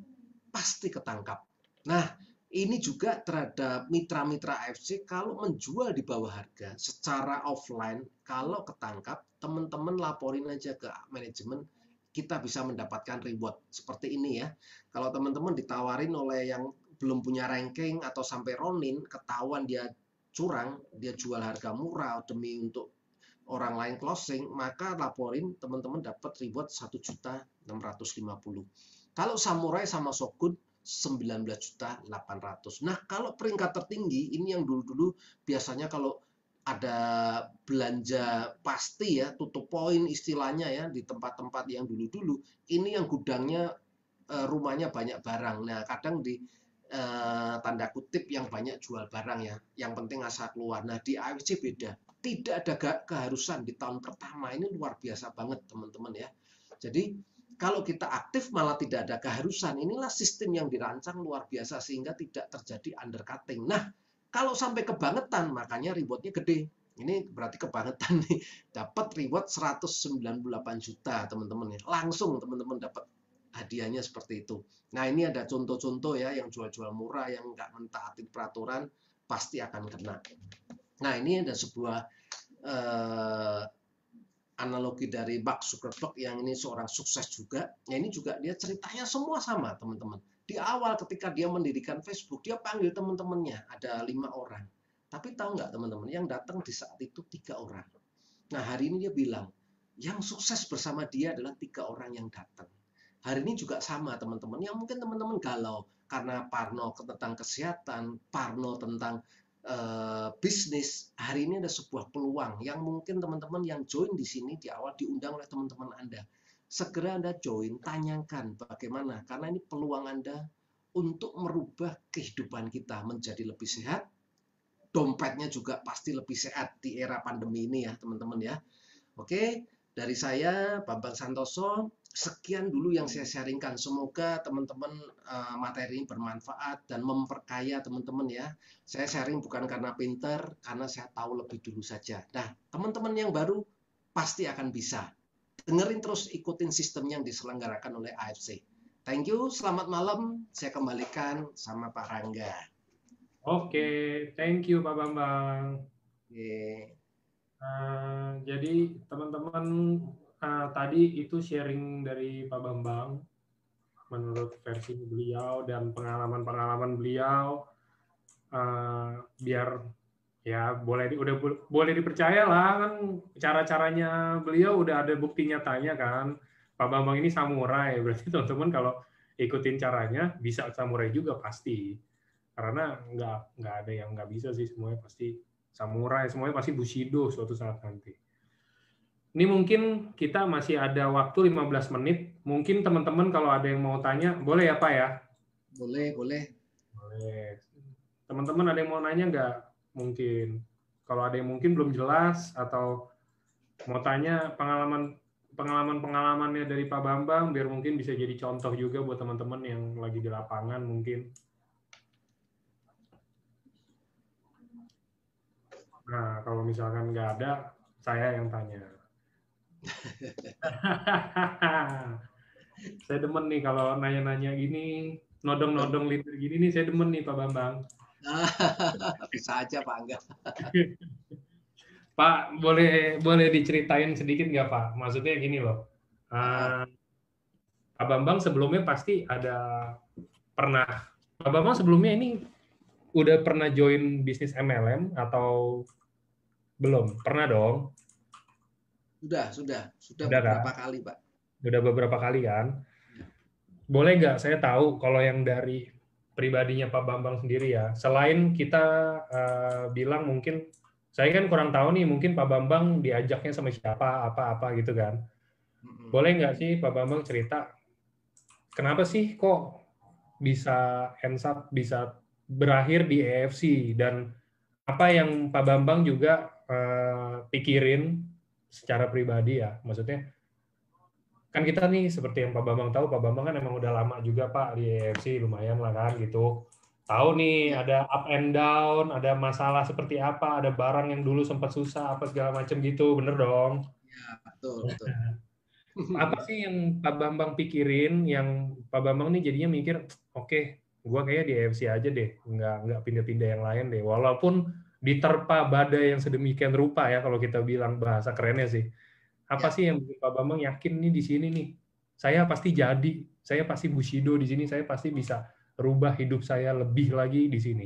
pasti ketangkap. Nah, ini juga terhadap mitra-mitra AFC, kalau menjual di bawah harga secara offline, kalau ketangkap, teman-teman laporin aja ke manajemen, kita bisa mendapatkan reward seperti ini ya. Kalau teman-teman ditawarin oleh yang belum punya ranking atau sampai Ronin, ketahuan dia curang, dia jual harga murah demi untuk orang lain closing, maka laporin, teman-teman dapat reward 1.650.000. Kalau Samurai sama Shogun 19.800.000. Nah, kalau peringkat tertinggi ini yang dulu-dulu biasanya kalau ada belanja pasti ya, tutup poin istilahnya ya, di tempat-tempat yang dulu-dulu, ini yang gudangnya rumahnya banyak barang. Nah, kadang di tanda kutip yang banyak jual barang ya, yang penting asal keluar. Nah, di AFC beda, tidak ada keharusan di tahun pertama. Ini luar biasa banget teman-teman ya. Jadi kalau kita aktif malah tidak ada keharusan. Inilah sistem yang dirancang luar biasa sehingga tidak terjadi undercutting. Nah, kalau sampai kebangetan, makanya rewardnya gede. Ini berarti kebangetan nih. Dapat reward 198 juta teman-teman ya. Langsung teman-teman dapat hadiahnya seperti itu. Nah, ini ada contoh-contoh ya yang jual-jual murah, yang nggak mentaati peraturan, pasti akan kena. Nah, ini ada sebuah analogi dari Mark Zuckerberg yang ini seorang sukses juga. Ya, ini juga dia ceritanya semua sama teman-teman. Di awal ketika dia mendirikan Facebook, dia panggil teman-temannya, ada 5 orang. Tapi tahu nggak teman-teman, yang datang di saat itu 3 orang. Nah, hari ini dia bilang, yang sukses bersama dia adalah 3 orang yang datang. Hari ini juga sama teman-teman, yang mungkin teman-teman galau karena parno tentang kesehatan, parno tentang bisnis. Hari ini ada sebuah peluang yang mungkin teman-teman yang join di sini di awal diundang oleh teman-teman Anda. Segera Anda join, tanyakan bagaimana, karena ini peluang Anda untuk merubah kehidupan kita menjadi lebih sehat. Dompetnya juga pasti lebih sehat di era pandemi ini ya teman-teman ya. Oke, dari saya Bambang Santoso, sekian dulu yang saya sharingkan. Semoga teman-teman materi ini bermanfaat dan memperkaya teman-teman ya. Saya sharing bukan karena pinter, karena saya tahu lebih dulu saja. Nah, teman-teman yang baru pasti akan bisa. Dengerin terus, ikutin sistem yang diselenggarakan oleh AFC. Thank you, selamat malam. Saya kembalikan sama Pak Rangga. Oke, thank you Pak Bambang. Oke. Jadi teman-teman, tadi itu sharing dari Pak Bambang menurut versi beliau dan pengalaman-pengalaman beliau, biar ya boleh dipercaya lah, kan cara-caranya beliau udah ada bukti nyatanya kan. Pak Bambang ini samurai, berarti teman-teman kalau ikutin caranya bisa samurai juga pasti. Karena nggak ada yang nggak bisa sih, semuanya pasti samurai, semuanya pasti bushido suatu saat nanti. Ini mungkin kita masih ada waktu 15 menit. Mungkin teman-teman kalau ada yang mau tanya, boleh ya Pak ya? Boleh. Boleh. Teman-teman ada yang mau nanya nggak? Mungkin. Kalau ada yang mungkin belum jelas atau mau tanya pengalaman-pengalamannya dari Pak Bambang, biar mungkin bisa jadi contoh juga buat teman-teman yang lagi di lapangan mungkin. Nah, kalau misalkan nggak ada, saya yang tanya. Saya demen nih kalau nanya-nanya gini, nodong-nodong leader gini nih, saya demen nih Pak Bambang. Bisa aja Pak Angga. Pak, boleh diceritain sedikit nggak Pak? Maksudnya gini loh, Pak Bambang sebelumnya pasti ada pernah, Pak Bambang sebelumnya ini udah pernah join bisnis MLM atau belum? Pernah dong? Sudah Udah beberapa kan? kali, Pak. Udah beberapa kali kan? Boleh nggak saya tahu kalau yang dari pribadinya Pak Bambang sendiri ya, selain kita bilang mungkin, saya kan kurang tahu nih, mungkin Pak Bambang diajaknya sama siapa, apa-apa gitu kan. Boleh nggak sih Pak Bambang cerita, kenapa sih kok bisa ends up, bisa berakhir di EFC, dan apa yang Pak Bambang juga pikirin secara pribadi ya, maksudnya kan kita nih seperti yang Pak Bambang tahu, Pak Bambang kan emang udah lama juga Pak di EFC, lumayan lah kan gitu. Tahu nih ada up and down, ada masalah seperti apa, ada barang yang dulu sempat susah apa segala macam gitu, bener dong? Ya, betul. Apa sih yang Pak Bambang pikirin, yang Pak Bambang nih jadinya mikir, oke, gua kayaknya di EFC aja deh, nggak pindah-pindah yang lain deh, walaupun diterpa badai yang sedemikian rupa ya, kalau kita bilang bahasa kerennya sih. Apa sih yang bikin Pak Bambang yakin nih di sini nih, saya pasti jadi, saya pasti Bushido di sini, saya pasti bisa rubah hidup saya lebih lagi di sini.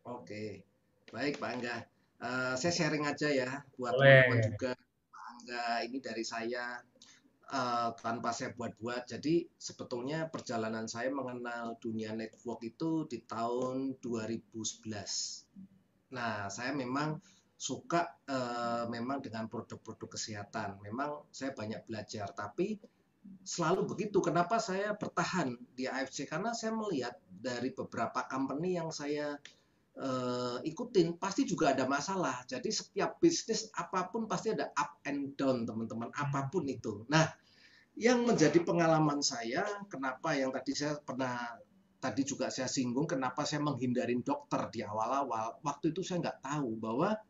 Oke, baik Pak Angga. Saya sharing aja ya buat Boleh. teman-teman juga. Pak Angga, ini dari saya tanpa saya buat-buat. Jadi sebetulnya perjalanan saya mengenal dunia network itu di tahun 2011. Nah, saya memang suka memang dengan produk-produk kesehatan. Memang saya banyak belajar, tapi selalu begitu. Kenapa saya bertahan di AFC? Karena saya melihat dari beberapa company yang saya ikutin pasti juga ada masalah. Jadi setiap bisnis apapun pasti ada up and down, teman-teman, apapun itu. Nah, yang menjadi pengalaman saya, kenapa yang tadi saya tadi juga saya singgung, kenapa saya menghindarin dokter di awal-awal. Waktu itu saya nggak tahu bahwa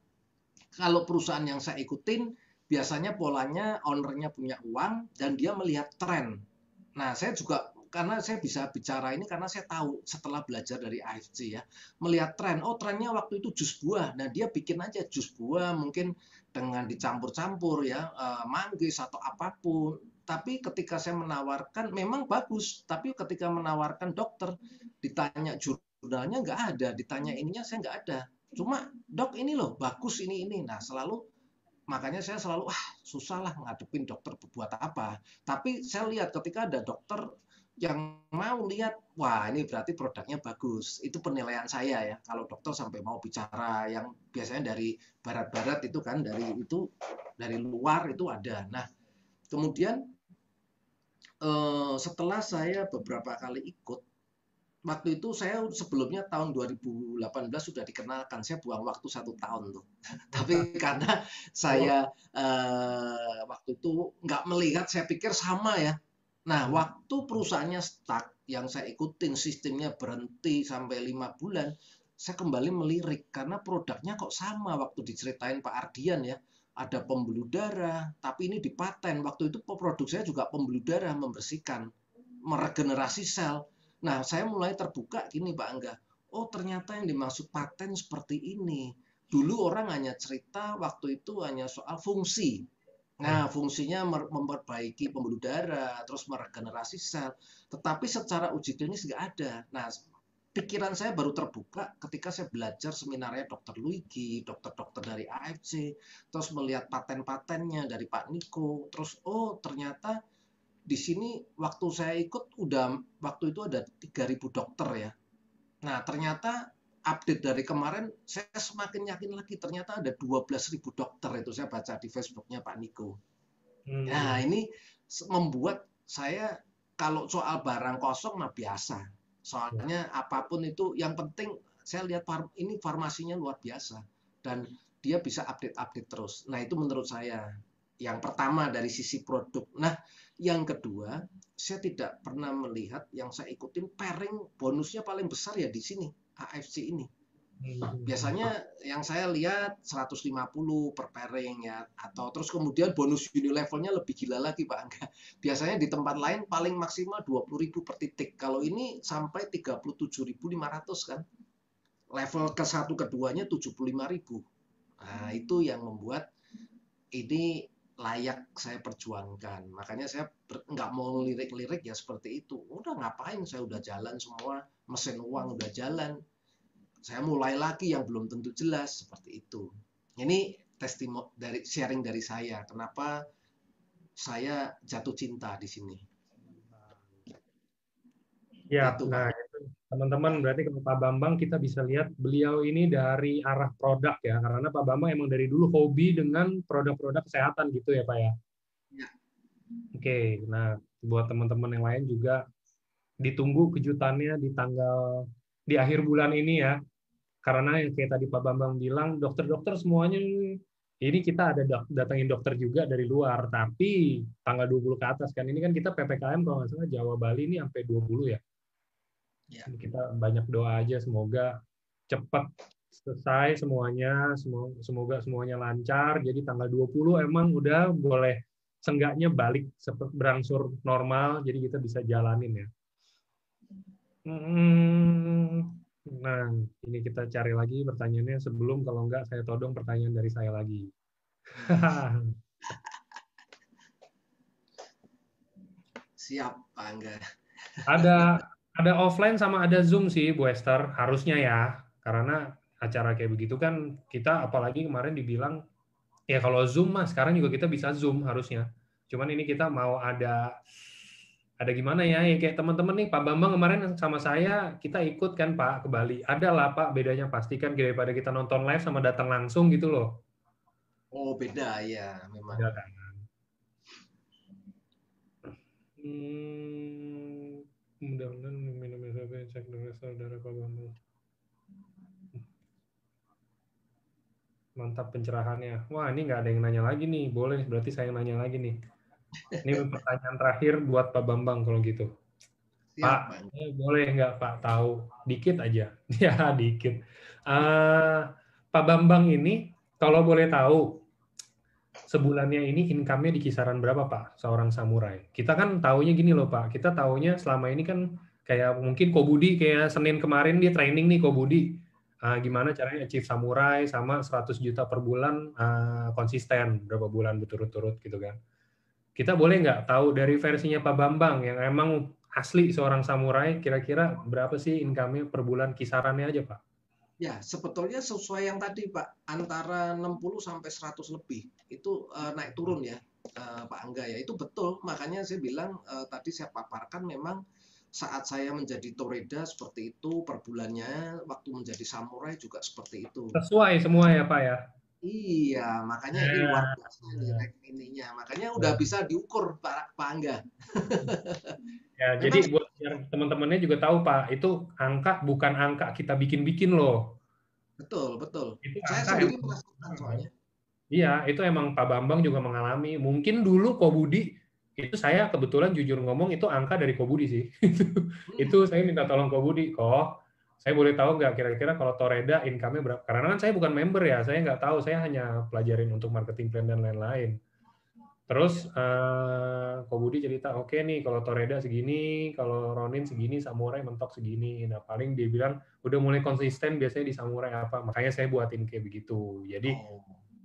kalau perusahaan yang saya ikutin biasanya polanya ownernya punya uang dan dia melihat tren. Nah, saya juga karena saya bisa bicara ini karena saya tahu setelah belajar dari AFC ya, melihat tren. Oh, trennya waktu itu jus buah. Nah, dia bikin aja jus buah mungkin dengan dicampur-campur ya, manggis atau apapun. Tapi ketika saya menawarkan memang bagus, tapi ketika menawarkan dokter ditanya jurnalnya nggak ada, ditanya ininya saya nggak ada. Cuma dok ini loh bagus ini. Nah, makanya saya selalu susah lah ngadepin dokter berbuat apa. Tapi saya lihat ketika ada dokter yang mau lihat, wah ini berarti produknya bagus. Itu penilaian saya ya. Kalau dokter sampai mau bicara yang biasanya dari barat-barat itu kan, dari luar itu ada. Nah, kemudian setelah saya beberapa kali ikut, waktu itu saya sebelumnya tahun 2018 sudah dikenalkan, saya buang waktu 1 tahun tuh. Tapi karena saya waktu itu nggak melihat, saya pikir sama ya. Nah, waktu perusahaannya stuck, yang saya ikutin sistemnya berhenti sampai 5 bulan, saya kembali melirik karena produknya kok sama waktu diceritain Pak Ardian ya. Ada pembuluh darah, tapi ini dipaten. Waktu itu produk saya juga pembuluh darah, membersihkan, meregenerasi sel. Nah, saya mulai terbuka gini Pak Angga. Oh, ternyata yang dimaksud paten seperti ini. Dulu orang hanya cerita waktu itu hanya soal fungsi. Nah, fungsinya memperbaiki pembuluh darah, terus meregenerasi sel. Tetapi secara uji klinis nggak ada. Nah, pikiran saya baru terbuka ketika saya belajar seminarnya Dr. Luigi, dokter-dokter dari AFC, terus melihat paten-patennya dari Pak Niko, terus oh ternyata di sini waktu saya ikut waktu itu ada 3.000 dokter ya. Nah, ternyata update dari kemarin saya semakin yakin lagi ternyata ada 12.000 dokter itu saya baca di Facebooknya Pak Niko. Nah, ini membuat saya kalau soal barang kosong mah biasa. Soalnya apapun itu yang penting saya lihat ini farmasinya luar biasa dan dia bisa update terus. Nah, itu menurut saya yang pertama dari sisi produk. Nah, yang kedua, saya tidak pernah melihat yang saya ikutin pairing bonusnya paling besar ya di sini, AFC ini. Biasanya yang saya lihat 150 per pairing ya, atau terus kemudian bonus Unilevelnya lebih gila lagi Pak Angga. Biasanya di tempat lain paling maksimal 20.000 per titik. Kalau ini sampai 37.500 kan. Level ke-1 keduanya 75.000. Nah, itu yang membuat ini layak saya perjuangkan. Makanya saya nggak mau lirik-lirik ya seperti itu. Udah ngapain, saya udah jalan semua, mesin uang udah jalan. Saya mulai lagi yang belum tentu jelas, seperti itu. Ini testimoni dari sharing dari saya. Kenapa saya jatuh cinta di sini. Ya, Itu, nah Pak. itu teman-teman berarti kalau Pak Bambang kita bisa lihat beliau ini dari arah produk ya, karena Pak Bambang emang dari dulu hobi dengan produk-produk kesehatan gitu ya Pak ya. Ya. Oke, nah buat teman-teman yang lain juga ditunggu kejutannya di akhir bulan ini ya, karena yang kayak tadi Pak Bambang bilang dokter-dokter semuanya ini kita ada datangin dokter juga dari luar, tapi tanggal 20 ke atas kan ini kan kita PPKM kalau nggak salah Jawa Bali ini sampai 20 ya. Ya. Kita banyak doa aja semoga cepat selesai semuanya, semoga semuanya lancar. Jadi tanggal 20 emang udah boleh seenggaknya balik berangsur normal, jadi kita bisa jalanin ya. Nah, ini kita cari lagi pertanyaannya sebelum, kalau enggak saya todong pertanyaan dari saya lagi. Siap, Pak Angga. Ada offline sama ada Zoom sih, Bu Esther, harusnya ya. Karena acara kayak begitu kan kita apalagi kemarin dibilang ya kalau Zoom mas sekarang juga kita bisa Zoom harusnya. Cuman ini kita mau ada gimana ya kayak teman-teman nih Pak Bambang kemarin sama saya kita ikut kan Pak ke Bali. Ada lah Pak bedanya pasti kan daripada kita nonton live sama datang langsung gitu loh. Oh beda ya memang. Beda kan. Mudah-mudahan minum sampai cek darah Pak Bambang. Mantap pencerahannya. Wah, ini nggak ada yang nanya lagi nih. Boleh, berarti saya nanya lagi nih. Ini pertanyaan terakhir buat Pak Bambang kalau gitu. Siap, Pak, boleh nggak Pak tahu? Dikit aja. Ya, dikit. Pak Bambang ini, kalau boleh tahu, sebulannya ini income-nya di kisaran berapa Pak, seorang samurai? Kita kan taunya gini loh Pak, kita taunya selama ini kan kayak mungkin Kobudi, kayak Senin kemarin dia training nih Kobudi. Gimana caranya achieve samurai sama 100 juta per bulan konsisten berapa bulan berturut-turut gitu kan. Kita boleh nggak tahu dari versinya Pak Bambang yang emang asli seorang samurai kira-kira berapa sih income-nya per bulan kisarannya aja Pak? Ya, sebetulnya sesuai yang tadi Pak, antara 60 sampai 100 lebih. Itu naik turun ya Pak Angga ya. Itu betul, makanya saya bilang tadi saya paparkan memang saat saya menjadi toreda seperti itu per bulannya, waktu menjadi samurai juga seperti itu. Sesuai semua ya Pak ya? Iya, makanya ini luar biasa ininya. Makanya udah bisa diukur Pak Angga. Ya, jadi buat teman-temannya juga tahu Pak, itu angka bukan angka kita bikin-bikin loh. Betul, betul. Itu saya sendiri merasakan soalnya. Iya, itu emang Pak Bambang juga mengalami. Mungkin dulu Kobudi itu saya kebetulan jujur ngomong itu angka dari Kobudi sih. Itu saya minta tolong Kobudi, kok saya boleh tahu nggak kira-kira kalau Toreda income-nya berapa? Karena kan saya bukan member ya, saya nggak tahu, saya hanya pelajarin untuk marketing plan dan lain-lain. Terus Kobudi cerita, oke nih kalau Toreda segini, kalau Ronin segini, Samurai mentok segini. Nah paling dia bilang udah mulai konsisten biasanya di Samurai apa, makanya saya buatin kayak begitu. Jadi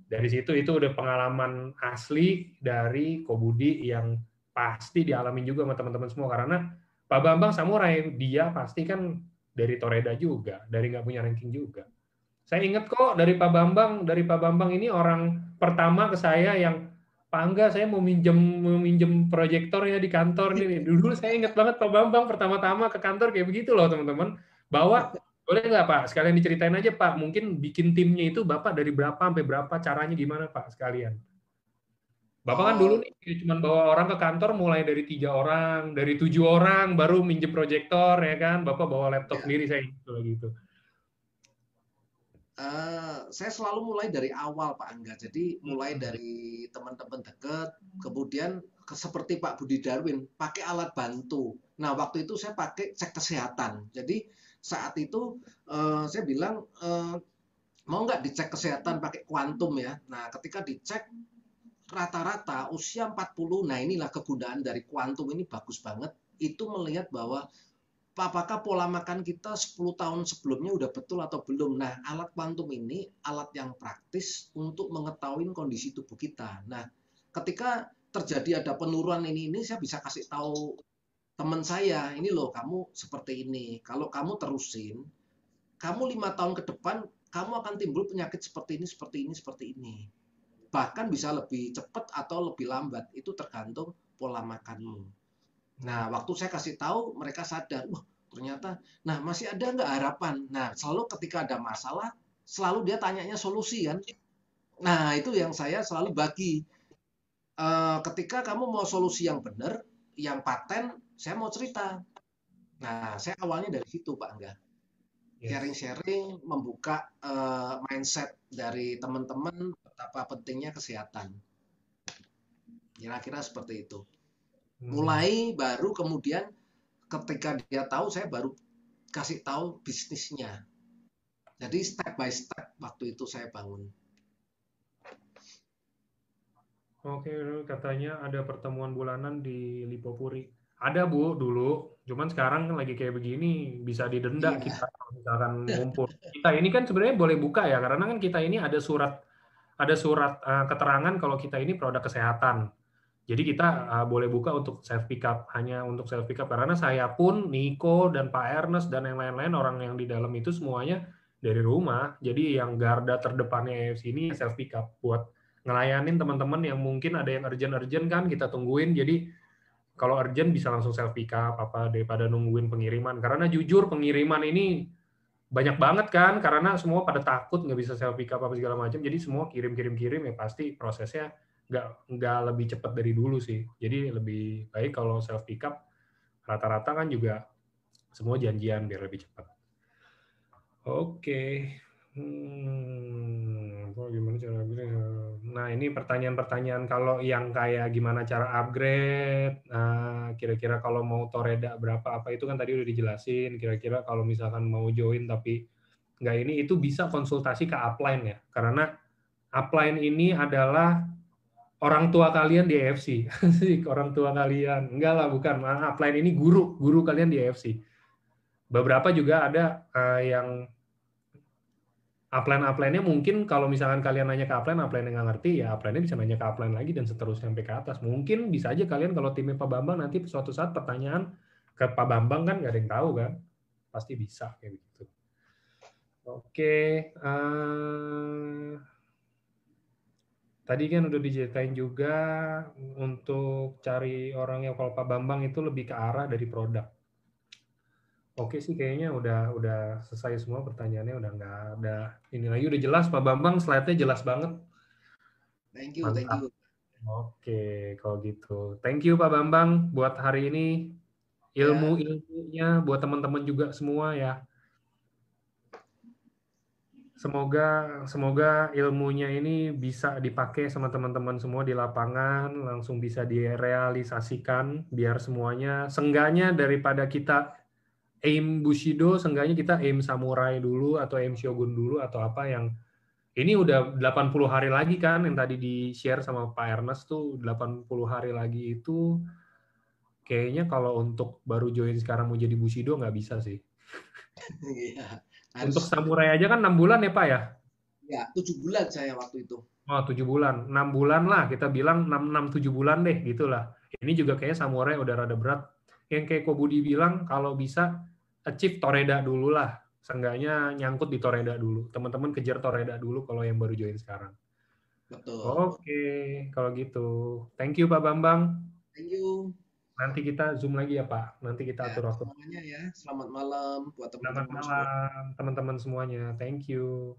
dari situ itu udah pengalaman asli dari Kobudi yang pasti dialami juga sama teman-teman semua, karena Pak Bambang Samurai dia pasti kan dari Toreda juga, dari nggak punya ranking juga. Saya ingat kok dari Pak Bambang ini orang pertama ke saya yang Pak Angga saya mau minjem proyektor ya di kantor nih. Dulu saya ingat banget Pak Bambang pertama-tama ke kantor kayak begitu loh teman-teman. Bawa boleh nggak Pak? Sekalian diceritain aja Pak. Mungkin bikin timnya itu Bapak dari berapa sampai berapa, caranya gimana Pak sekalian? Bapak kan dulu nih cuma bawa orang ke kantor mulai dari 3 orang, dari 7 orang baru minjem proyektor ya kan. Bapak bawa laptop sendiri saya gitu. Saya selalu mulai dari awal Pak Angga. Jadi mulai dari teman-teman dekat, kemudian seperti Pak Budi Darwin pakai alat bantu. Nah waktu itu saya pakai cek kesehatan. Jadi saat itu saya bilang mau nggak dicek kesehatan pakai kuantum ya. Nah ketika dicek rata-rata usia 40, nah inilah kegunaan dari kuantum ini bagus banget. Itu melihat bahwa apakah pola makan kita 10 tahun sebelumnya udah betul atau belum. Nah, alat kuantum ini alat yang praktis untuk mengetahui kondisi tubuh kita. Nah, ketika terjadi ada penurunan ini saya bisa kasih tahu teman saya, ini loh kamu seperti ini. Kalau kamu terusin, kamu 5 tahun ke depan kamu akan timbul penyakit seperti ini, seperti ini, seperti ini. Bahkan bisa lebih cepat atau lebih lambat. Itu tergantung pola makanmu. Nah, waktu saya kasih tahu, mereka sadar, wah ternyata, nah masih ada nggak harapan? Nah, selalu ketika ada masalah, selalu dia tanyanya solusi kan. Nah, itu yang saya selalu bagi. Ketika kamu mau solusi yang benar, yang paten, saya mau cerita. Nah, saya awalnya dari situ, Pak Angga. Sharing-sharing, membuka mindset dari teman-teman betapa pentingnya kesehatan. Kira-kira seperti itu. Mulai baru kemudian ketika dia tahu, saya baru kasih tahu bisnisnya. Jadi step by step waktu itu saya bangun. Oke, katanya ada pertemuan bulanan di Lipopuri. Ada Bu dulu, cuman sekarang kan lagi kayak begini bisa didenda kita kalau misalkan ngumpul. Kita ini kan sebenarnya boleh buka ya, karena kan kita ini ada surat keterangan kalau kita ini produk kesehatan. Jadi kita boleh buka untuk self pick up, hanya untuk self pick up, karena saya pun, Niko dan Pak Ernest dan yang lain-lain orang yang di dalam itu semuanya dari rumah. Jadi yang garda terdepannya AFC ini self pick up buat ngelayanin teman-teman yang mungkin ada yang urgent kan kita tungguin. Jadi kalau urgent bisa langsung self pick up apa daripada nungguin pengiriman. Karena jujur pengiriman ini banyak banget kan, karena semua pada takut nggak bisa self pick up apa segala macam. Jadi semua kirim ya pasti prosesnya nggak lebih cepat dari dulu sih. Jadi lebih baik kalau self pick up, rata-rata kan juga semua janjian biar lebih cepat. Oke. Gimana cara upgrade? Nah, ini pertanyaan-pertanyaan kalau yang kayak gimana cara upgrade, kira-kira kalau mau Toreda berapa apa itu kan tadi udah dijelasin. Kira-kira kalau misalkan mau join tapi nggak ini, itu bisa konsultasi ke upline ya. Karena upline ini adalah orang tua kalian di AFC. Orang tua kalian. Enggak lah, bukan. Upline ini guru kalian di AFC. Beberapa juga ada yang upline-nya mungkin kalau misalkan kalian nanya ke upline yang nggak ngerti, ya upline-nya bisa nanya ke upline lagi dan seterusnya sampai ke atas. Mungkin bisa aja kalian kalau timnya Pak Bambang nanti suatu saat pertanyaan ke Pak Bambang kan nggak ada yang tahu kan. Pasti bisa kayak gitu. Oke. Tadi kan udah diceritain juga untuk cari orang yang kalau Pak Bambang itu lebih ke arah dari produk. Oke sih kayaknya udah selesai semua pertanyaannya, udah nggak ada ini lagi, udah jelas Pak Bambang, slide-nya jelas banget. Thank you, Mantap. thank you. Oke, kalau gitu. Thank you Pak Bambang buat hari ini. Ilmunya buat teman-teman juga semua ya. Semoga ilmunya ini bisa dipakai sama teman-teman semua di lapangan, langsung bisa direalisasikan biar semuanya, seenggaknya daripada kita aim Bushido, seenggaknya kita aim samurai dulu atau aim shogun dulu atau apa yang ini udah 80 hari lagi kan yang tadi di-share sama Pak Ernest tuh 80 hari lagi itu kayaknya kalau untuk baru join sekarang mau jadi Bushido nggak bisa sih. Iya. Untuk samurai aja kan 6 bulan ya Pak ya? Ya, 7 bulan saya waktu itu. Oh, 7 bulan. 6 bulan lah, kita bilang 6-7 bulan deh, gitulah. Ini juga kayaknya samurai udah rada berat. Yang kayak Kobudi bilang, kalau bisa achieve Toreda dulu lah. Seenggaknya nyangkut di Toreda dulu. Teman-teman kejar Toreda dulu kalau yang baru join sekarang. Betul. Oke, kalau gitu. Thank you Pak Bambang. Thank you. Nanti kita Zoom lagi ya Pak. Nanti kita atur waktu. Semuanya ya. Selamat malam buat teman-teman. Selamat malam teman-teman semuanya. Thank you.